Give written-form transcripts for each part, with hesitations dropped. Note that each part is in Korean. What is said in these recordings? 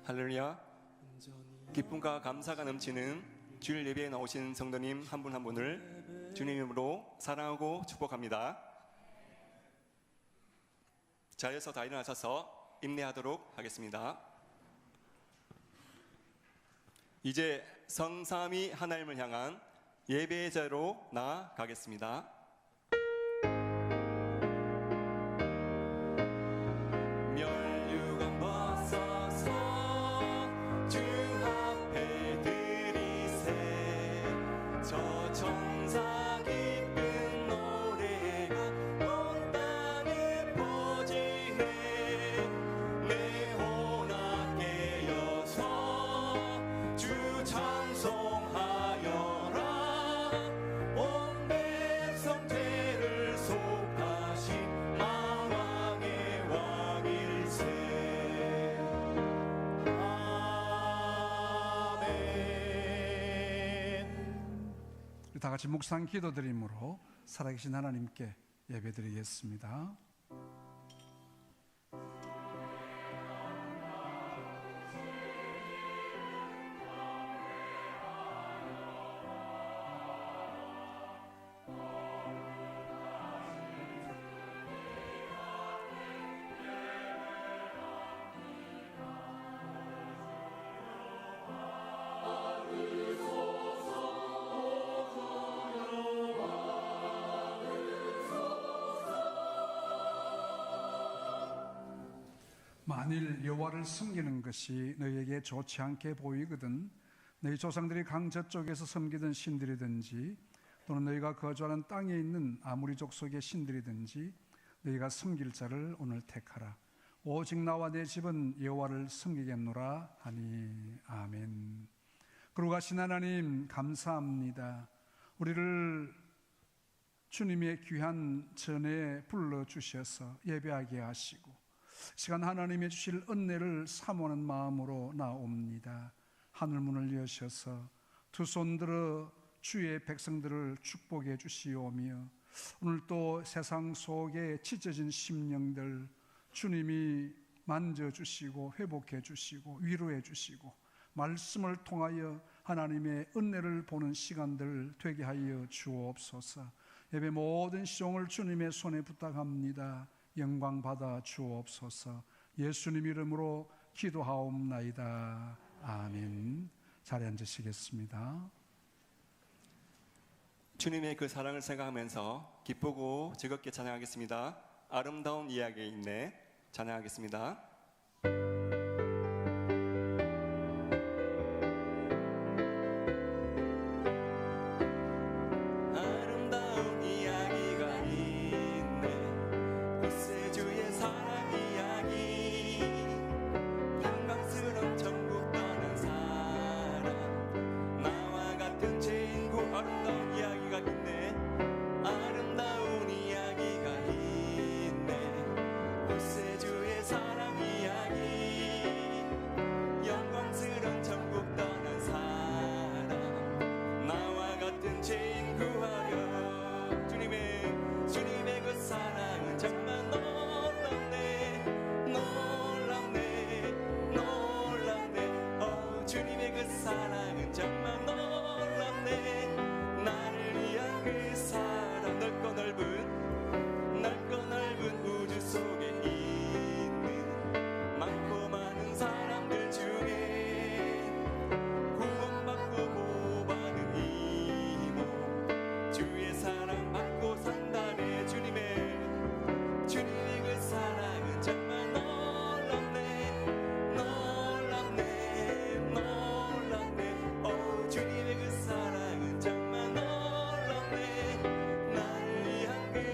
할렐루야. 기쁨과 감사가 넘치는 주일 예배에 나오신 성도님 한 분 한 분을 주님 이름으로 사랑하고 축복합니다. 자리에서 다 일어나셔서 임례하도록 하겠습니다. 이제 성삼위 하나님을 향한 예배의 자리로 나아가겠습니다. 다 같이 묵상 기도드림으로 살아계신 하나님께 예배드리겠습니다. 만일 여호와를 섬기는 것이 너희에게 좋지 않게 보이거든 너희 조상들이 강 저쪽에서 섬기던 신들이든지 또는 너희가 거주하는 땅에 있는 아무리 족속의 신들이든지 너희가 섬길 자를 오늘 택하라. 오직 나와 내 집은 여호와를 섬기겠노라 하니. 아멘. 거룩하신 하나님, 감사합니다. 우리를 주님의 귀한 전에 불러주셔서 예배하게 하시고 시간 하나님의 주실 은혜를 사모하는 마음으로 나옵니다. 하늘문을 여셔서 두 손 들어 주의 백성들을 축복해 주시오며 오늘 또 세상 속에 찢어진 심령들 주님이 만져주시고 회복해 주시고 위로해 주시고 말씀을 통하여 하나님의 은혜를 보는 시간들 되게 하여 주옵소서. 예배 모든 시종을 주님의 손에 부탁합니다. 영광 받아 주옵소서. 예수님 이름으로 기도하옵나이다. 아멘. 자리에 앉으시겠습니다. 주님의 그 사랑을 생각하면서 기쁘고 즐겁게 찬양하겠습니다. 아름다운 이야기에 있네. 찬양하겠습니다. 주님의 그 사랑은 정말 놀랍네. 나를 향해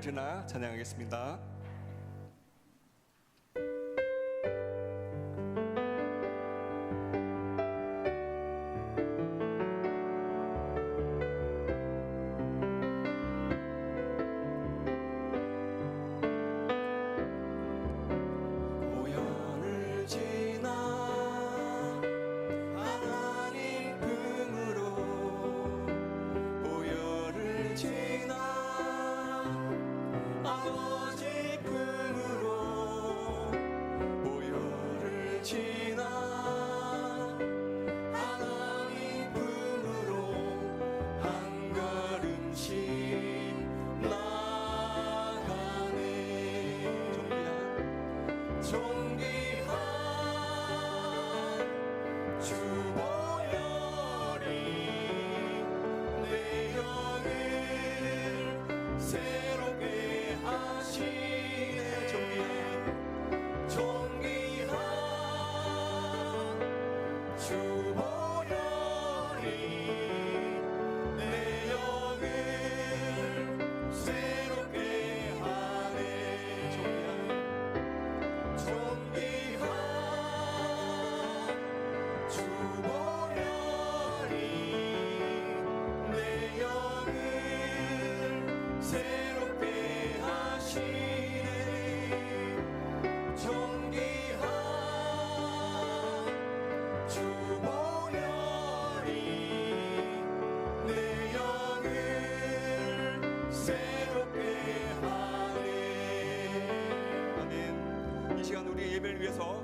일어나 찬양하겠습니다.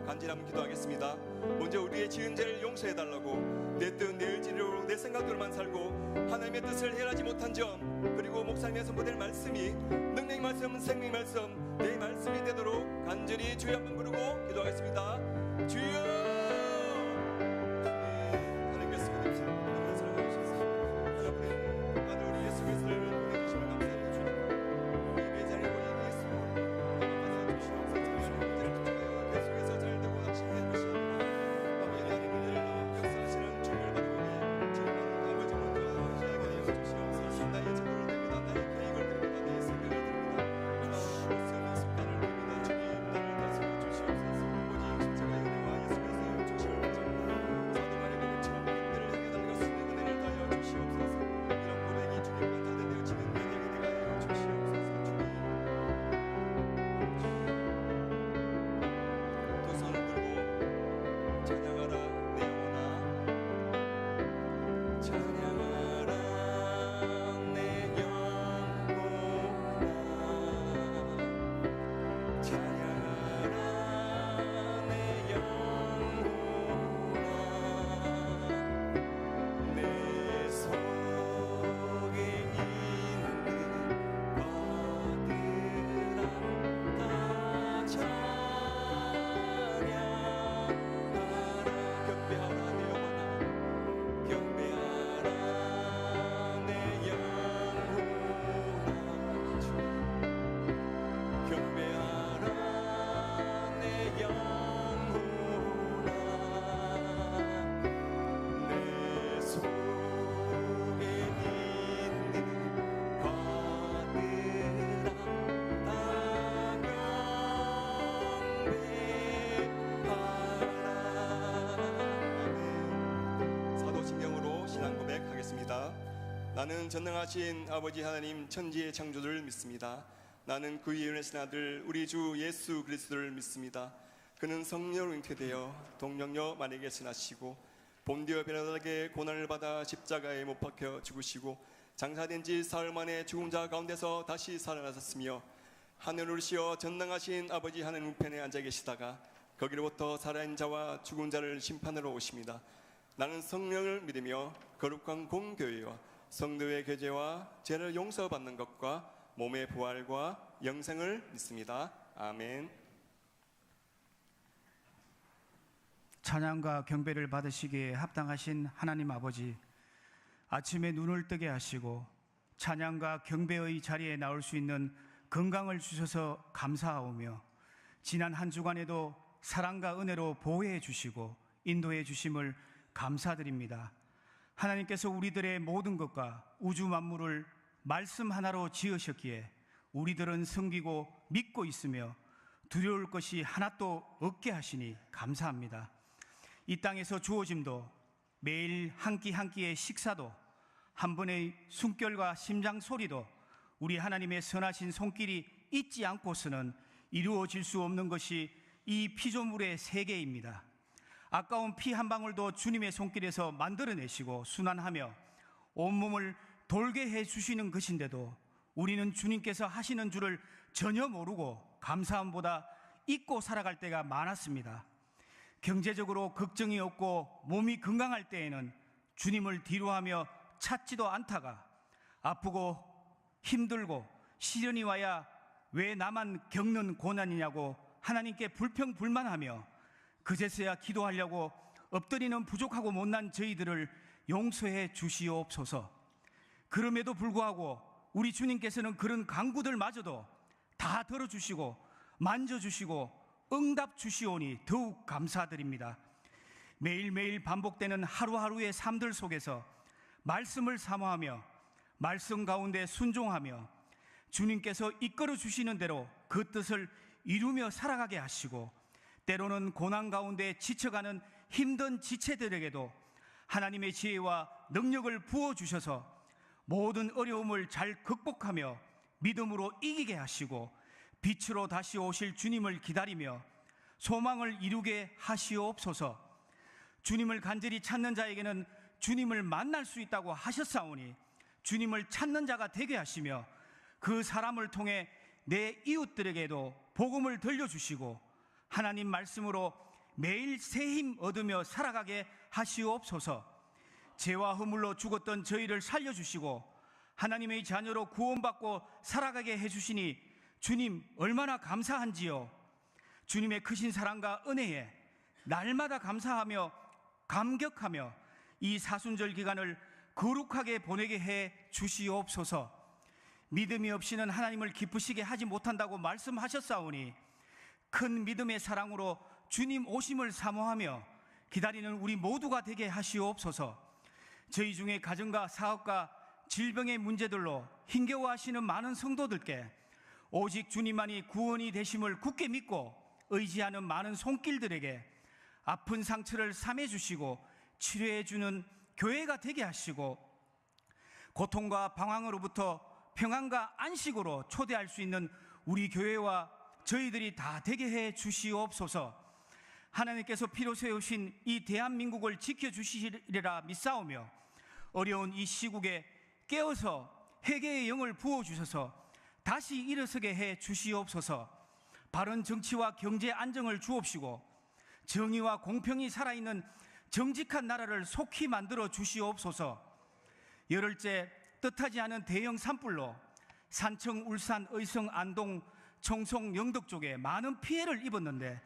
간절함 기도하겠습니다. 먼저 우리의 지은 죄를 용서해달라고, 내 뜻, 내 의지로 내 생각대로만 살고 하나님의 뜻을 행하지 못한 점, 그리고 목사님의 선포될 말씀이 능력의 말씀, 생명의 말씀, 내 말씀이 되도록 간절히 주여 한번 부르고 기도하겠습니다. 주여! 나는 전능하신 아버지 하나님 천지의 창조주를 믿습니다. 나는 그의 은혜신 아들 우리 주 예수 그리스도를 믿습니다. 그는 성령으로 잉태되어 동정녀 마리아에게 나시고 본디오 빌라도에게 고난을 받아 십자가에 못 박혀 죽으시고 장사된 지 사흘 만에 죽은 자 가운데서 다시 살아나셨으며 하늘을 오르시어 전능하신 아버지 하나님 우편에 앉아 계시다가 거기로부터 살아있는 자와 죽은 자를 심판하러 오십니다. 나는 성령을 믿으며 거룩한 공교회와 성도의 교제와 죄를 용서받는 것과 몸의 부활과 영생을 믿습니다. 아멘. 찬양과 경배를 받으시기에 합당하신 하나님 아버지, 아침에 눈을 뜨게 하시고 찬양과 경배의 자리에 나올 수 있는 건강을 주셔서 감사하오며, 지난 한 주간에도 사랑과 은혜로 보호해 주시고 인도해 주심을 감사드립니다. 하나님께서 우리들의 모든 것과 우주 만물을 말씀 하나로 지으셨기에 우리들은 섬기고 믿고 있으며 두려울 것이 하나도 없게 하시니 감사합니다. 이 땅에서 주어짐도 매일 한 끼 한 끼의 식사도 한 번의 숨결과 심장 소리도 우리 하나님의 선하신 손길이 잊지 않고서는 이루어질 수 없는 것이 이 피조물의 세계입니다. 아까운 피 한 방울도 주님의 손길에서 만들어내시고 순환하며 온몸을 돌게 해주시는 것인데도 우리는 주님께서 하시는 줄을 전혀 모르고 감사함보다 잊고 살아갈 때가 많았습니다. 경제적으로 걱정이 없고 몸이 건강할 때에는 주님을 뒤로하며 찾지도 않다가 아프고 힘들고 시련이 와야 왜 나만 겪는 고난이냐고 하나님께 불평불만하며 그제서야 기도하려고 엎드리는 부족하고 못난 저희들을 용서해 주시옵소서. 그럼에도 불구하고 우리 주님께서는 그런 간구들마저도 다 들어주시고 만져주시고 응답 주시오니 더욱 감사드립니다. 매일매일 반복되는 하루하루의 삶들 속에서 말씀을 사모하며 말씀 가운데 순종하며 주님께서 이끌어 주시는 대로 그 뜻을 이루며 살아가게 하시고 때로는 고난 가운데 지쳐가는 힘든 지체들에게도 하나님의 지혜와 능력을 부어주셔서 모든 어려움을 잘 극복하며 믿음으로 이기게 하시고 빛으로 다시 오실 주님을 기다리며 소망을 이루게 하시옵소서. 주님을 간절히 찾는 자에게는 주님을 만날 수 있다고 하셨사오니 주님을 찾는 자가 되게 하시며 그 사람을 통해 내 이웃들에게도 복음을 들려주시고 하나님 말씀으로 매일 새 힘 얻으며 살아가게 하시옵소서. 죄와 허물로 죽었던 저희를 살려주시고 하나님의 자녀로 구원받고 살아가게 해주시니 주님 얼마나 감사한지요. 주님의 크신 사랑과 은혜에 날마다 감사하며 감격하며 이 사순절 기간을 거룩하게 보내게 해 주시옵소서. 믿음이 없이는 하나님을 기쁘시게 하지 못한다고 말씀하셨사오니 큰 믿음의 사랑으로 주님 오심을 사모하며 기다리는 우리 모두가 되게 하시옵소서. 저희 중에 가정과 사업과 질병의 문제들로 힘겨워하시는 많은 성도들께 오직 주님만이 구원이 되심을 굳게 믿고 의지하는 많은 손길들에게 아픈 상처를 삼해 주시고 치료해 주는 교회가 되게 하시고 고통과 방황으로부터 평안과 안식으로 초대할 수 있는 우리 교회와 저희들이 다 되게 해 주시옵소서. 하나님께서 피로 세우신 이 대한민국을 지켜주시리라 믿사오며 어려운 이 시국에 깨어서 회개의 영을 부어주셔서 다시 일어서게 해 주시옵소서. 바른 정치와 경제 안정을 주옵시고 정의와 공평이 살아있는 정직한 나라를 속히 만들어 주시옵소서. 열흘째 뜻하지 않은 대형 산불로 산청, 울산, 의성, 안동, 청송, 영덕 쪽에 많은 피해를 입었는데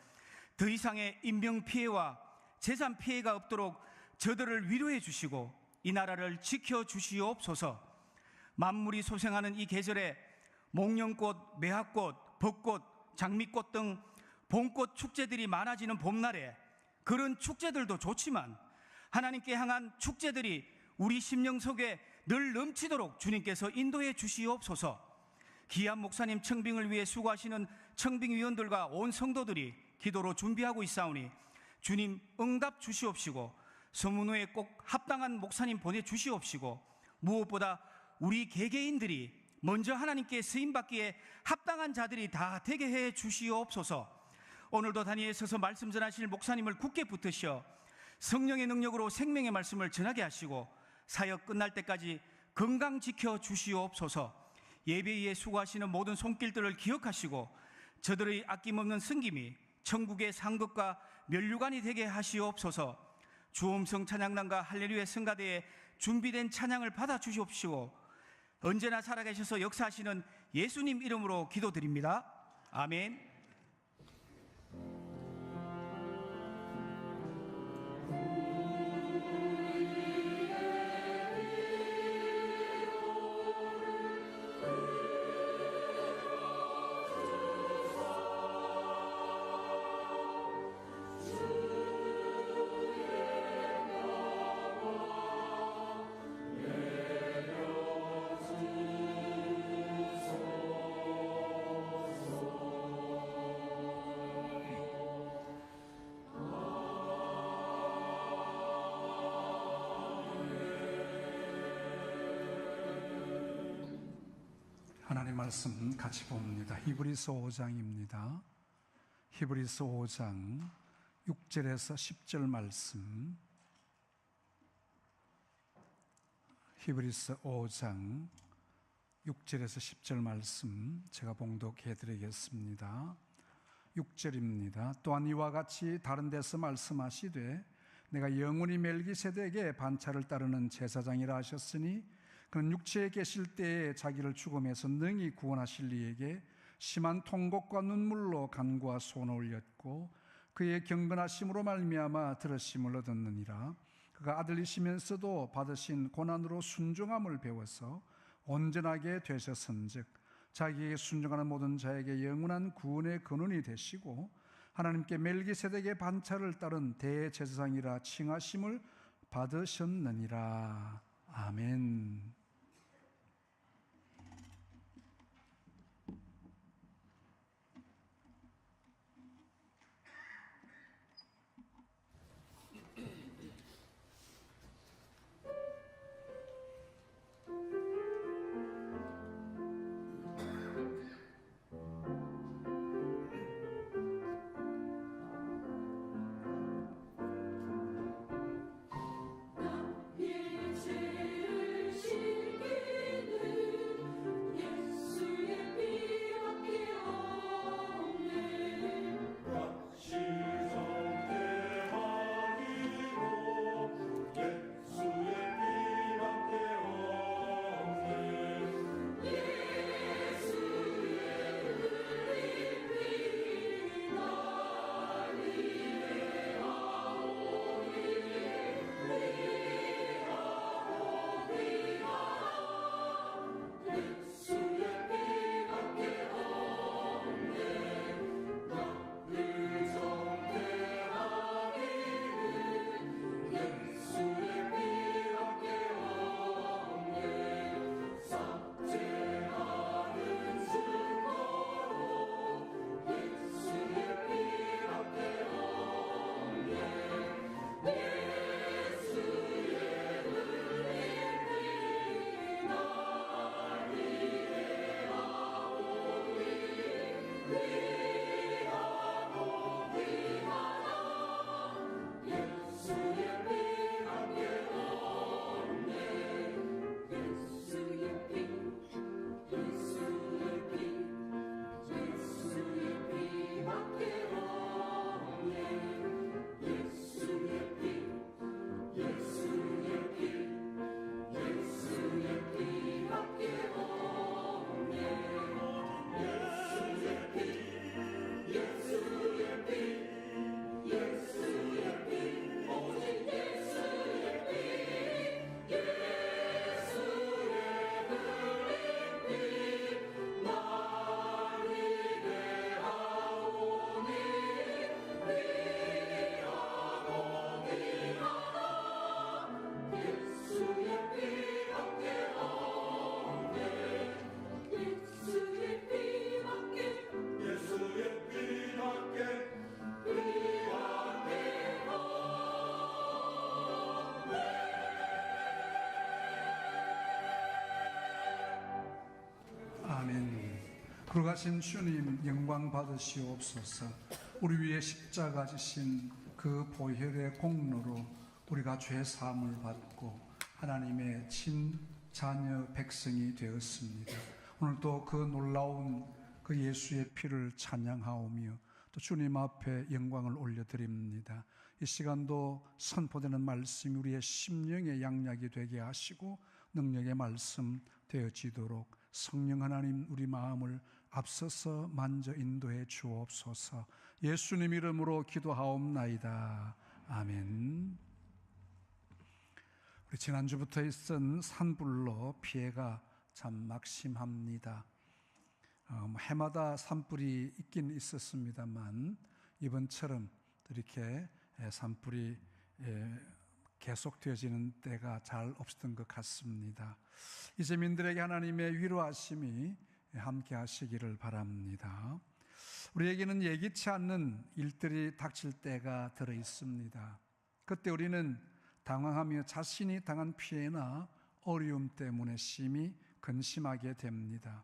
더 이상의 인명 피해와 재산 피해가 없도록 저들을 위로해 주시고 이 나라를 지켜 주시옵소서. 만물이 소생하는 이 계절에 목련꽃, 매화꽃, 벚꽃, 장미꽃 등 봄꽃 축제들이 많아지는 봄날에 그런 축제들도 좋지만 하나님께 향한 축제들이 우리 심령 속에 늘 넘치도록 주님께서 인도해 주시옵소서. 귀한 목사님 청빙을 위해 수고하시는 청빙위원들과 온 성도들이 기도로 준비하고 있사오니 주님 응답 주시옵시고 서문호에 꼭 합당한 목사님 보내주시옵시고 무엇보다 우리 개개인들이 먼저 하나님께 쓰임받기에 합당한 자들이 다 되게 해 주시옵소서. 오늘도 단위에 서서 말씀 전하실 목사님을 굳게 붙으셔 성령의 능력으로 생명의 말씀을 전하게 하시고 사역 끝날 때까지 건강 지켜 주시옵소서. 예배에 수고하시는 모든 손길들을 기억하시고 저들의 아낌없는 섬김이 천국의 상급과 면류관이 되게 하시옵소서. 주음성 찬양단과 할렐루야 성가대에 준비된 찬양을 받아 주시옵시고 언제나 살아계셔서 역사하시는 예수님 이름으로 기도드립니다. 아멘. 하나님 말씀 같이 봅니다. 히브리서 5장입니다. 히브리서 5장 6절에서 10절 말씀. 히브리서 5장 6절에서 10절 말씀 제가 봉독해 드리겠습니다. 6절입니다. 또한 이와 같이 다른 데서 말씀하시되 내가 영원히 멜기세덱의 반차를 따르는 제사장이라 하셨으니 그는 육체에 계실 때에 자기를 죽음에서 능히 구원하실 이에게 심한 통곡과 눈물로 간구와 소원을 올렸고 그의 경건하심으로 말미암아 들으심을 얻었느니라. 그가 아들이시면서도 받으신 고난으로 순종함을 배워서 온전하게 되셨은즉 자기에게 순종하는 모든 자에게 영원한 구원의 근원이 되시고 하나님께 멜기세덱의 반차를 따른 대제사장이라 칭하심을 받으셨느니라. 아멘. 거룩하신 주님 영광 받으시옵소서. 우리 위에 십자가 지신 그 보혈의 공로로 우리가 죄 사함을 받고 하나님의 친자녀 백성이 되었습니다. 오늘도 그 놀라운 그 예수의 피를 찬양하오며 또 주님 앞에 영광을 올려드립니다. 이 시간도 선포되는 말씀이 우리의 심령의 양약이 되게 하시고 능력의 말씀 되어지도록 성령 하나님 우리 마음을 앞서서 만져 인도해 주옵소서. 예수님 이름으로 기도하옵나이다. 아멘. 우리 지난주부터 있은 산불로 피해가 참 막심합니다. 해마다 산불이 있긴 있었습니다만 이번처럼 이렇게 산불이 계속되어지는 때가 잘 없었던 것 같습니다. 이재민들에게 하나님의 위로하심이 함께 하시기를 바랍니다. 우리에게는 예기치 않는 일들이 닥칠 때가 들어 있습니다. 그때 우리는 당황하며 자신이 당한 피해나 어려움 때문에 심히 근심하게 됩니다.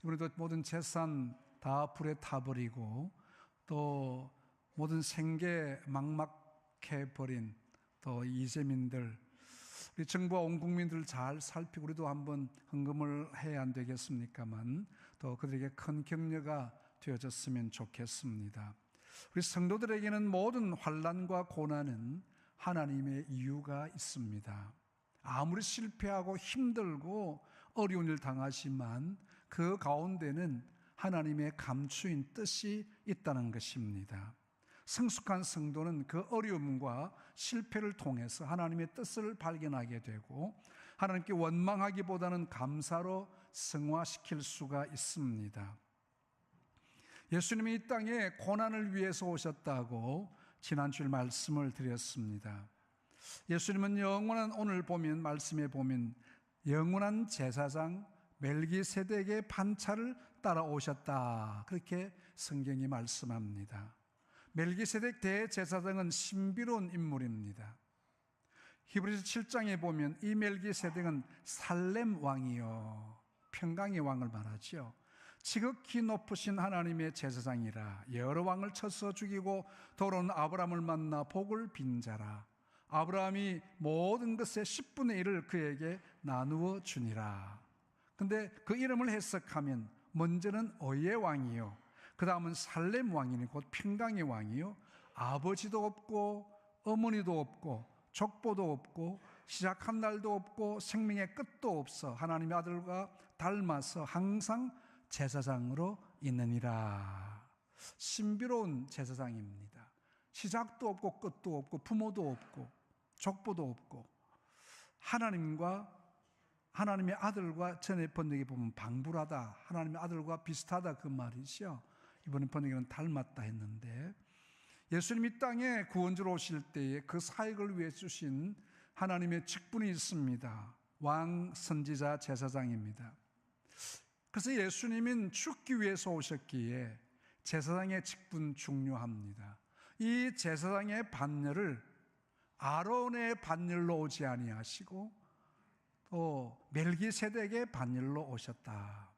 이번에도 모든 재산 다 불에 타버리고 또 모든 생계 막막해버린 또 이재민들, 우리 정부와 온 국민들을 잘 살피고 우리도 한번 헌금을 해야 안 되겠습니까만 또 그들에게 큰 격려가 되어졌으면 좋겠습니다. 우리 성도들에게는 모든 환난과 고난은 하나님의 이유가 있습니다. 아무리 실패하고 힘들고 어려운 일 당하지만 그 가운데는 하나님의 감추인 뜻이 있다는 것입니다. 성숙한 성도는 그 어려움과 실패를 통해서 하나님의 뜻을 발견하게 되고 하나님께 원망하기보다는 감사로 승화시킬 수가 있습니다. 예수님이 이 땅에 고난을 위해서 오셨다고 지난주에 말씀을 드렸습니다. 예수님은 영원한, 오늘 보면 말씀에 보면 영원한 제사장 멜기세덱의 반차를 따라오셨다, 그렇게 성경이 말씀합니다. 멜기세덱 대제사장은 신비로운 인물입니다. 히브리서 7장에 보면 이 멜기세덱은 살렘 왕이요, 평강의 왕을 말하죠. 지극히 높으신 하나님의 제사장이라, 여러 왕을 쳐서 죽이고 돌아온 아브라함을 만나 복을 빈 자라. 아브라함이 모든 것의 10분의 1을 그에게 나누어 주니라. 근데 그 이름을 해석하면 먼저는 의의 왕이요, 그 다음은 살렘 왕이니 곧 평강의 왕이요, 아버지도 없고 어머니도 없고 족보도 없고 시작한 날도 없고 생명의 끝도 없어 하나님의 아들과 닮아서 항상 제사장으로 있느니라. 신비로운 제사장입니다. 시작도 없고 끝도 없고 부모도 없고 족보도 없고 하나님의 아들과, 전에 번역에 보면 방불하다, 하나님의 아들과 비슷하다 그 말이죠. 이번에 번역에는 닮았다 했는데, 예수님이 땅에 구원주로 오실 때에 그 사역을 위해 주신 하나님의 직분이 있습니다. 왕, 선지자, 제사장입니다. 그래서 예수님은 죽기 위해서 오셨기에 제사장의 직분 중요합니다. 이 제사장의 반열을 아론의 반열로 오지 아니하시고 또 멜기세덱의 반열로 오셨다.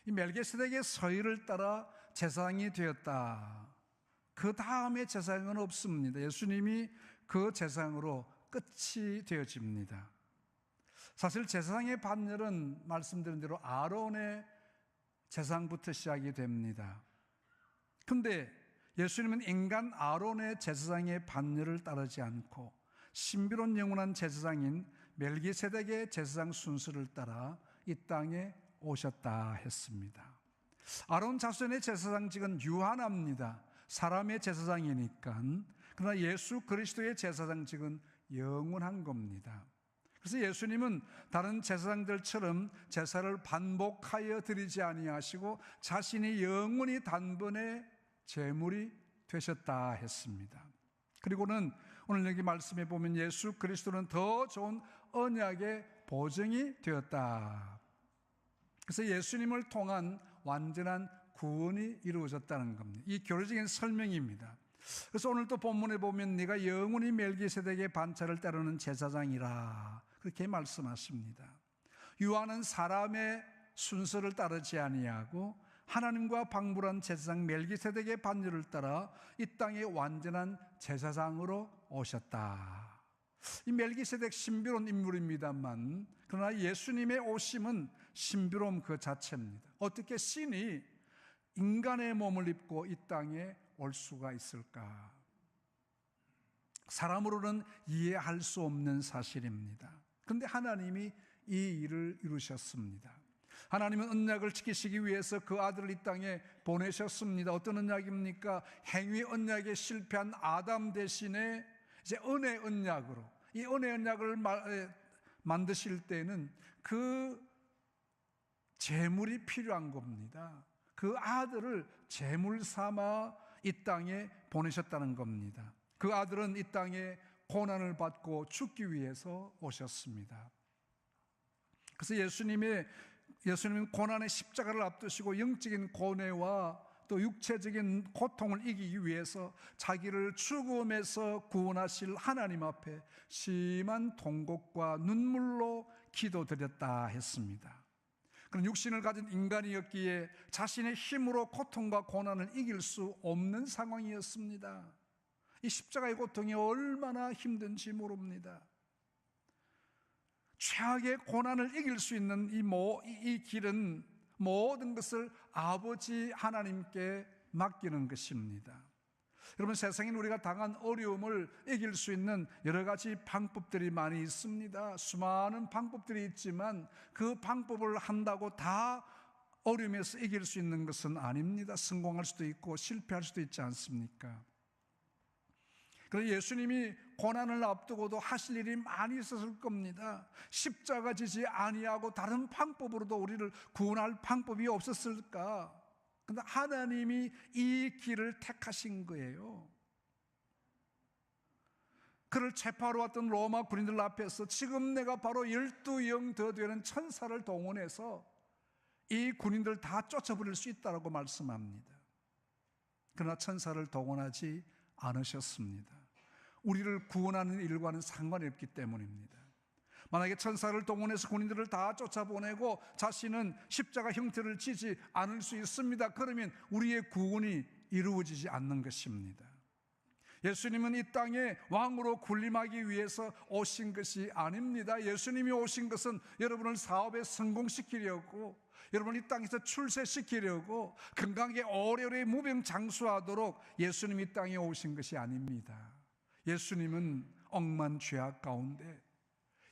이 멜기세덱의 서의를 따라 제사장이 되었다. 그 다음에 제사장은 없습니다. 예수님이 그 제사장으로 끝이 되어집니다. 사실 제사장의 반열은 말씀드린 대로 아론의 제사장부터 시작이 됩니다. 근데 예수님은 인간 아론의 제사장의 반열을 따르지 않고 신비로운 영원한 제사장인 멜기세덱의 제사장 순서를 따라 이 땅에 오셨다 했습니다. 아론 자손의 제사장직은 유한합니다. 사람의 제사장이니까. 그러나 예수 그리스도의 제사장직은 영원한 겁니다. 그래서 예수님은 다른 제사장들처럼 제사를 반복하여 드리지 아니하시고 자신이 영원히 단번에 제물이 되셨다 했습니다. 그리고는 오늘 여기 말씀에 보면 예수 그리스도는 더 좋은 언약의 보증이 되었다. 그래서 예수님을 통한 완전한 구원이 이루어졌다는 겁니다. 이 교리적인 설명입니다. 그래서 오늘 또 본문에 보면 네가 영원히 멜기세덱의 반차를 따르는 제사장이라, 그렇게 말씀하십니다. 요한은 사람의 순서를 따르지 아니하고 하나님과 방불한 제사장 멜기세덱의 반열을 따라 이 땅에 완전한 제사장으로 오셨다. 이 멜기세덱 신비로운 인물입니다만, 그러나 예수님의 오심은 신비로움 그 자체입니다. 어떻게 신이 인간의 몸을 입고 이 땅에 올 수가 있을까? 사람으로는 이해할 수 없는 사실입니다. 그런데 하나님이 이 일을 이루셨습니다. 하나님은 언약을 지키시기 위해서 그 아들을 이 땅에 보내셨습니다. 어떤 언약입니까? 행위 언약에 실패한 아담 대신에 이제 은혜 언약으로, 이 은혜 언약을 만드실 때는 그 제물이 필요한 겁니다. 그 아들을 제물 삼아 이 땅에 보내셨다는 겁니다. 그 아들은 이 땅에 고난을 받고 죽기 위해서 오셨습니다. 그래서 예수님은 고난의 십자가를 앞두시고 영적인 고뇌와 또 육체적인 고통을 이기기 위해서 자기를 죽음에서 구원하실 하나님 앞에 심한 통곡과 눈물로 기도드렸다 했습니다. 그런 육신을 가진 인간이었기에 자신의 힘으로 고통과 고난을 이길 수 없는 상황이었습니다. 이 십자가의 고통이 얼마나 힘든지 모릅니다. 최악의 고난을 이길 수 있는 이 길은 모든 것을 아버지 하나님께 맡기는 것입니다. 여러분, 세상에 우리가 당한 어려움을 이길 수 있는 여러 가지 방법들이 많이 있습니다. 수많은 방법들이 있지만 그 방법을 한다고 다 어려움에서 이길 수 있는 것은 아닙니다. 성공할 수도 있고 실패할 수도 있지 않습니까? 그래서 예수님이 고난을 앞두고도 하실 일이 많이 있었을 겁니다. 십자가 지지 아니하고 다른 방법으로도 우리를 구원할 방법이 없었을까? 그런데 하나님이 이 길을 택하신 거예요. 그를 체포하러 왔던 로마 군인들 앞에서 지금 내가 바로 12영 더 되는 천사를 동원해서 이 군인들 다 쫓아버릴 수 있다고 말씀합니다. 그러나 천사를 동원하지 않으셨습니다. 우리를 구원하는 일과는 상관이 없기 때문입니다. 만약에 천사를 동원해서 군인들을 다 쫓아보내고 자신은 십자가 형태를 지지 않을 수 있습니다. 그러면 우리의 구원이 이루어지지 않는 것입니다. 예수님은 이 땅에 왕으로 군림하기 위해서 오신 것이 아닙니다. 예수님이 오신 것은 여러분을 사업에 성공시키려고, 여러분을 이 땅에서 출세시키려고, 건강하게 오래오래 무병장수하도록 예수님이 이 땅에 오신 것이 아닙니다. 예수님은 억만 죄악 가운데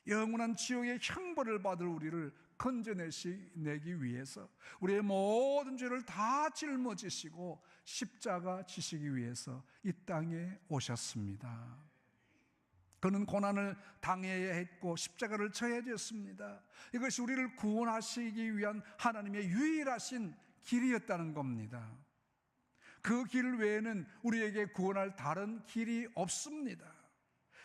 영원한 지옥의 형벌을 받을 우리를 건져내기 위해서 우리의 모든 죄를 다 짊어지시고 십자가 지시기 위해서 이 땅에 오셨습니다. 그는 고난을 당해야 했고 십자가를 져야 됐습니다. 이것이 우리를 구원하시기 위한 하나님의 유일하신 길이었다는 겁니다. 그 길 외에는 우리에게 구원할 다른 길이 없습니다.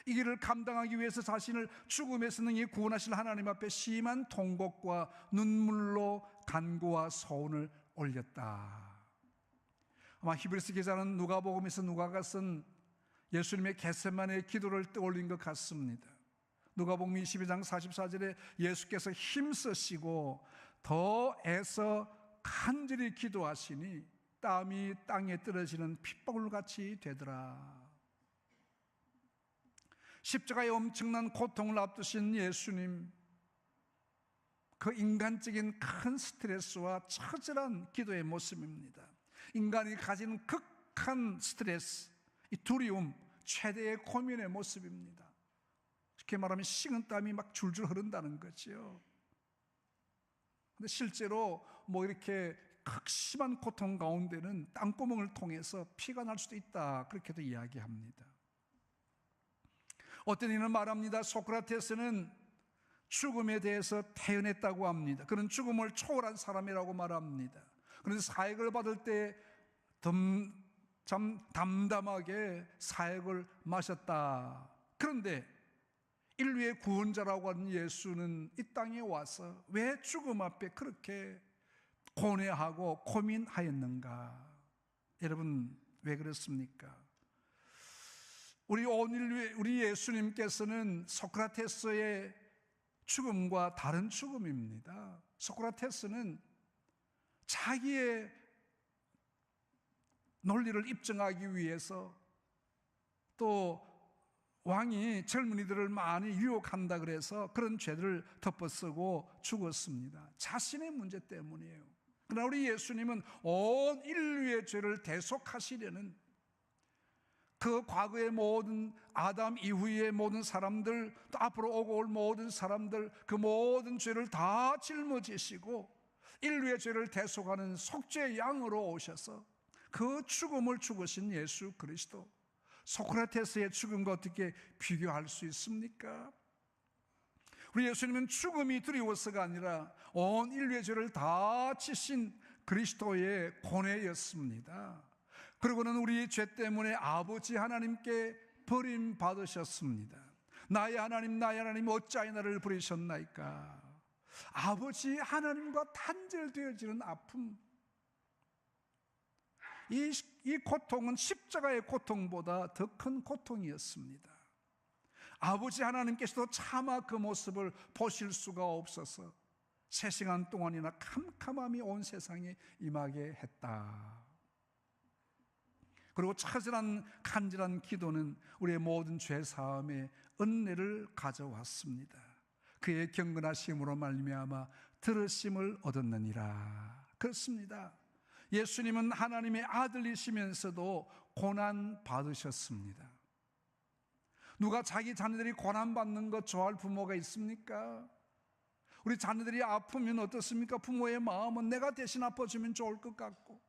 이 길을 감당하기 위해서 자신을 죽음에서 능히 구원하실 하나님 앞에 심한 통곡과 눈물로 간구와 소원을 올렸다. 아마 히브리서 기자는 누가복음에서 누가가 쓴 예수님의 겟세마네 기도를 떠올린 것 같습니다. 누가복음 22장 44절에 예수께서 힘쓰시고 더 애써 간절히 기도하시니 땀이 땅에 떨어지는 핏방울같이 되더라. 십자가의 엄청난 고통을 앞두신 예수님, 그 인간적인 큰 스트레스와 처절한 기도의 모습입니다. 인간이 가진 극한 스트레스, 이 두려움, 최대의 고민의 모습입니다. 쉽게 말하면 식은땀이 막 줄줄 흐른다는 거죠. 근데 실제로 이렇게 극심한 고통 가운데는 땀구멍을 통해서 피가 날 수도 있다, 그렇게도 이야기합니다. 어떤 이는 말합니다. 소크라테스는 죽음에 대해서 태어났다고 합니다. 그는 죽음을 초월한 사람이라고 말합니다. 그런데 사역을 받을 때 참 담담하게 사역을 마셨다. 그런데 인류의 구원자라고 하는 예수는 이 땅에 와서 왜 죽음 앞에 그렇게 고뇌하고 고민하였는가? 여러분, 왜 그렇습니까? 우리 예수님께서는 소크라테스의 죽음과 다른 죽음입니다. 소크라테스는 자기의 논리를 입증하기 위해서, 또 왕이 젊은이들을 많이 유혹한다 그래서 그런 죄를 덮어쓰고 죽었습니다. 자신의 문제 때문이에요. 그러나 우리 예수님은 온 인류의 죄를 대속하시려는, 그 과거의 모든 아담 이후의 모든 사람들, 또 앞으로 오고 올 모든 사람들, 그 모든 죄를 다 짊어지시고 인류의 죄를 대속하는 속죄 양으로 오셔서 그 죽음을 죽으신 예수 그리스도, 소크라테스의 죽음과 어떻게 비교할 수 있습니까? 우리 예수님은 죽음이 두려워서가 아니라 온 인류의 죄를 다 지신 그리스도의 고뇌였습니다. 그리고는 우리 죄 때문에 아버지 하나님께 버림받으셨습니다. 나의 하나님 어찌하여 나를 버리셨나이까? 아버지 하나님과 단절되어지는 아픔, 이 고통은 십자가의 고통보다 더 큰 고통이었습니다. 아버지 하나님께서도 차마 그 모습을 보실 수가 없어서 3시간 동안이나 캄캄함이 온 세상에 임하게 했다. 그리고 처절한 간절한 기도는 우리의 모든 죄 사함의 은혜를 가져왔습니다. 그의 경건하심으로 말미암아 들으심을 얻었느니라. 그렇습니다. 예수님은 하나님의 아들이시면서도 고난 받으셨습니다. 누가 자기 자녀들이 고난 받는 것 좋아할 부모가 있습니까? 우리 자녀들이 아프면 어떻습니까? 부모의 마음은 내가 대신 아파주면 좋을 것 같고,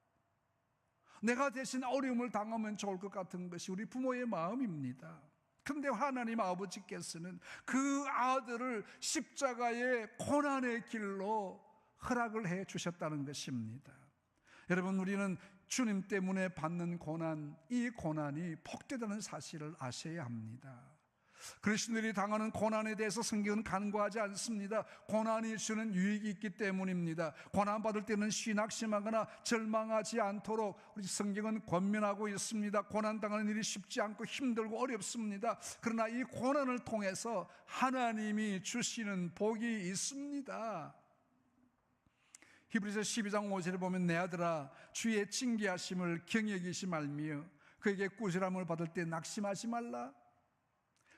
내가 대신 어려움을 당하면 좋을 것 같은 것이 우리 부모의 마음입니다. 그런데 하나님 아버지께서는 그 아들을 십자가의 고난의 길로 허락을 해 주셨다는 것입니다. 여러분, 우리는 주님 때문에 받는 고난, 이 고난이 복되다는 사실을 아셔야 합니다. 그리스도인들이 당하는 고난에 대해서 성경은 간과하지 않습니다. 고난이 주는 유익이 있기 때문입니다. 고난받을 때는 쉬낙심하거나 절망하지 않도록 우리 성경은 권면하고 있습니다. 고난당하는 일이 쉽지 않고 힘들고 어렵습니다. 그러나 이 고난을 통해서 하나님이 주시는 복이 있습니다. 히브리서 12장 5절에 보면 내 아들아 주의 징계하심을 경외하지 말며 그에게 꾸지람을 받을 때 낙심하지 말라.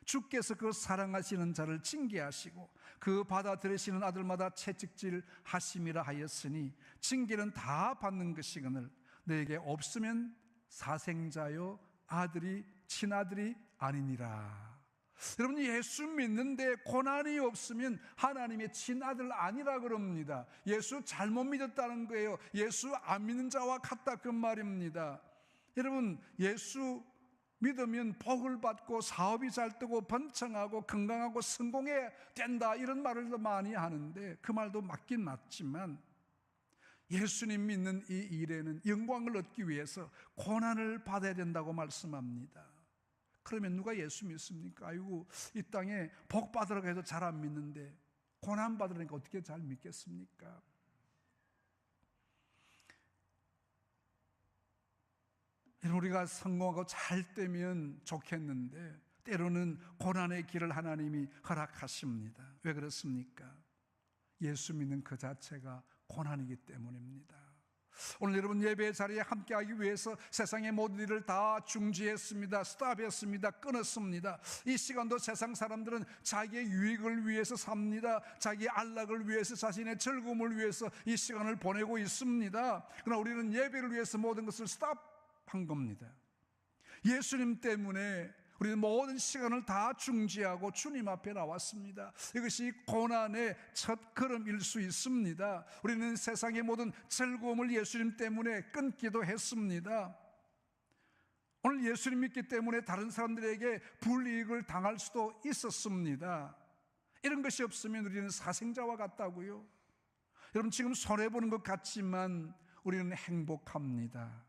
주께서 그 사랑하시는 자를 징계하시고 그 받아들이시는 아들마다 채찍질 하심이라 하였으니 징계는 다 받는 것이거늘 너에게 없으면 사생자요 아들이 친아들이 아니니라. 여러분, 예수 믿는데 고난이 없으면 하나님의 친아들 아니라 그럽니다. 예수 잘못 믿었다는 거예요. 예수 안 믿는 자와 같다 그 말입니다. 여러분, 예수 믿으면 복을 받고 사업이 잘 되고 번창하고 건강하고 성공해야 된다, 이런 말을 많이 하는데 그 말도 맞긴 맞지만 예수님 믿는 이 일에는 영광을 얻기 위해서 고난을 받아야 된다고 말씀합니다. 그러면 누가 예수 믿습니까? 아이고, 이 땅에 복 받으라고 해도 잘 안 믿는데 고난 받으라니까 어떻게 잘 믿겠습니까? 우리가 성공하고 잘 되면 좋겠는데 때로는 고난의 길을 하나님이 허락하십니다. 왜 그렇습니까? 예수 믿는 그 자체가 고난이기 때문입니다. 오늘 여러분 예배 자리에 함께하기 위해서 세상의 모든 일을 다 중지했습니다. 스탑했습니다. 끊었습니다. 이 시간도 세상 사람들은 자기의 유익을 위해서 삽니다. 자기의 안락을 위해서, 자신의 즐거움을 위해서 이 시간을 보내고 있습니다. 그러나 우리는 예배를 위해서 모든 것을 스탑한 겁니다. 예수님 때문에 우리는 모든 시간을 다 중지하고 주님 앞에 나왔습니다. 이것이 고난의 첫 걸음일 수 있습니다. 우리는 세상의 모든 즐거움을 예수님 때문에 끊기도 했습니다. 오늘 예수님 믿기 때문에 다른 사람들에게 불이익을 당할 수도 있었습니다. 이런 것이 없으면 우리는 사생자와 같다고요. 여러분, 지금 손해보는 것 같지만 우리는 행복합니다.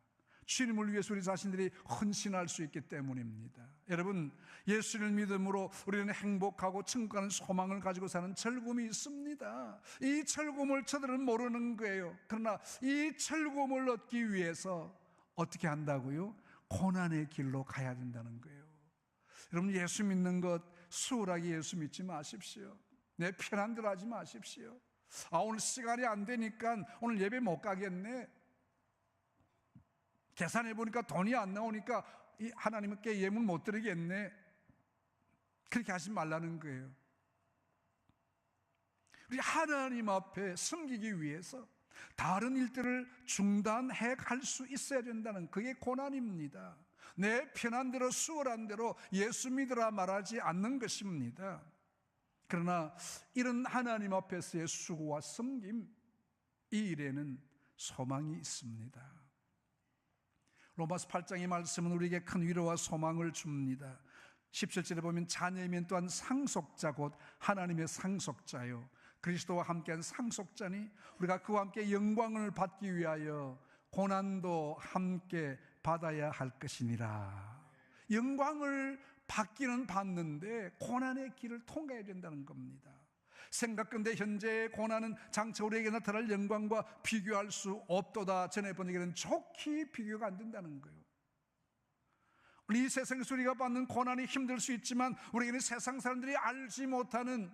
주님을 위해서 우리 자신들이 헌신할 수 있기 때문입니다. 여러분, 예수를 믿음으로 우리는 행복하고 천국 가는 소망을 가지고 사는 즐거움이 있습니다. 이 즐거움을 저들은 모르는 거예요. 그러나 이 즐거움을 얻기 위해서 어떻게 한다고요? 고난의 길로 가야 된다는 거예요. 여러분, 예수 믿는 것 수월하게 예수 믿지 마십시오. 내 편한 대로 하지 마십시오. 오늘 시간이 안 되니까 오늘 예배 못 가겠네, 계산해 보니까 돈이 안 나오니까 하나님께 예물 못 드리겠네, 그렇게 하지 말라는 거예요. 우리 하나님 앞에 섬기기 위해서 다른 일들을 중단해 갈 수 있어야 된다는, 그게 고난입니다. 내 편한 대로 수월한 대로 예수 믿으라 말하지 않는 것입니다. 그러나 이런 하나님 앞에서의 수고와 섬김, 이 일에는 소망이 있습니다. 로마서 8장의 말씀은 우리에게 큰 위로와 소망을 줍니다. 17절에 보면 자녀이면 또한 상속자 곧 하나님의 상속자요 그리스도와 함께한 상속자니 우리가 그와 함께 영광을 받기 위하여 고난도 함께 받아야 할 것이니라. 영광을 받기는 받는데 고난의 길을 통과해야 된다는 겁니다. 생각건대 현재의 고난은 장차 우리에게 나타날 영광과 비교할 수 없도다. 전에 본 얘기는 좋게 비교가 안 된다는 거예요. 우리 이 세상에서 우리가 받는 고난이 힘들 수 있지만 우리에게는 세상 사람들이 알지 못하는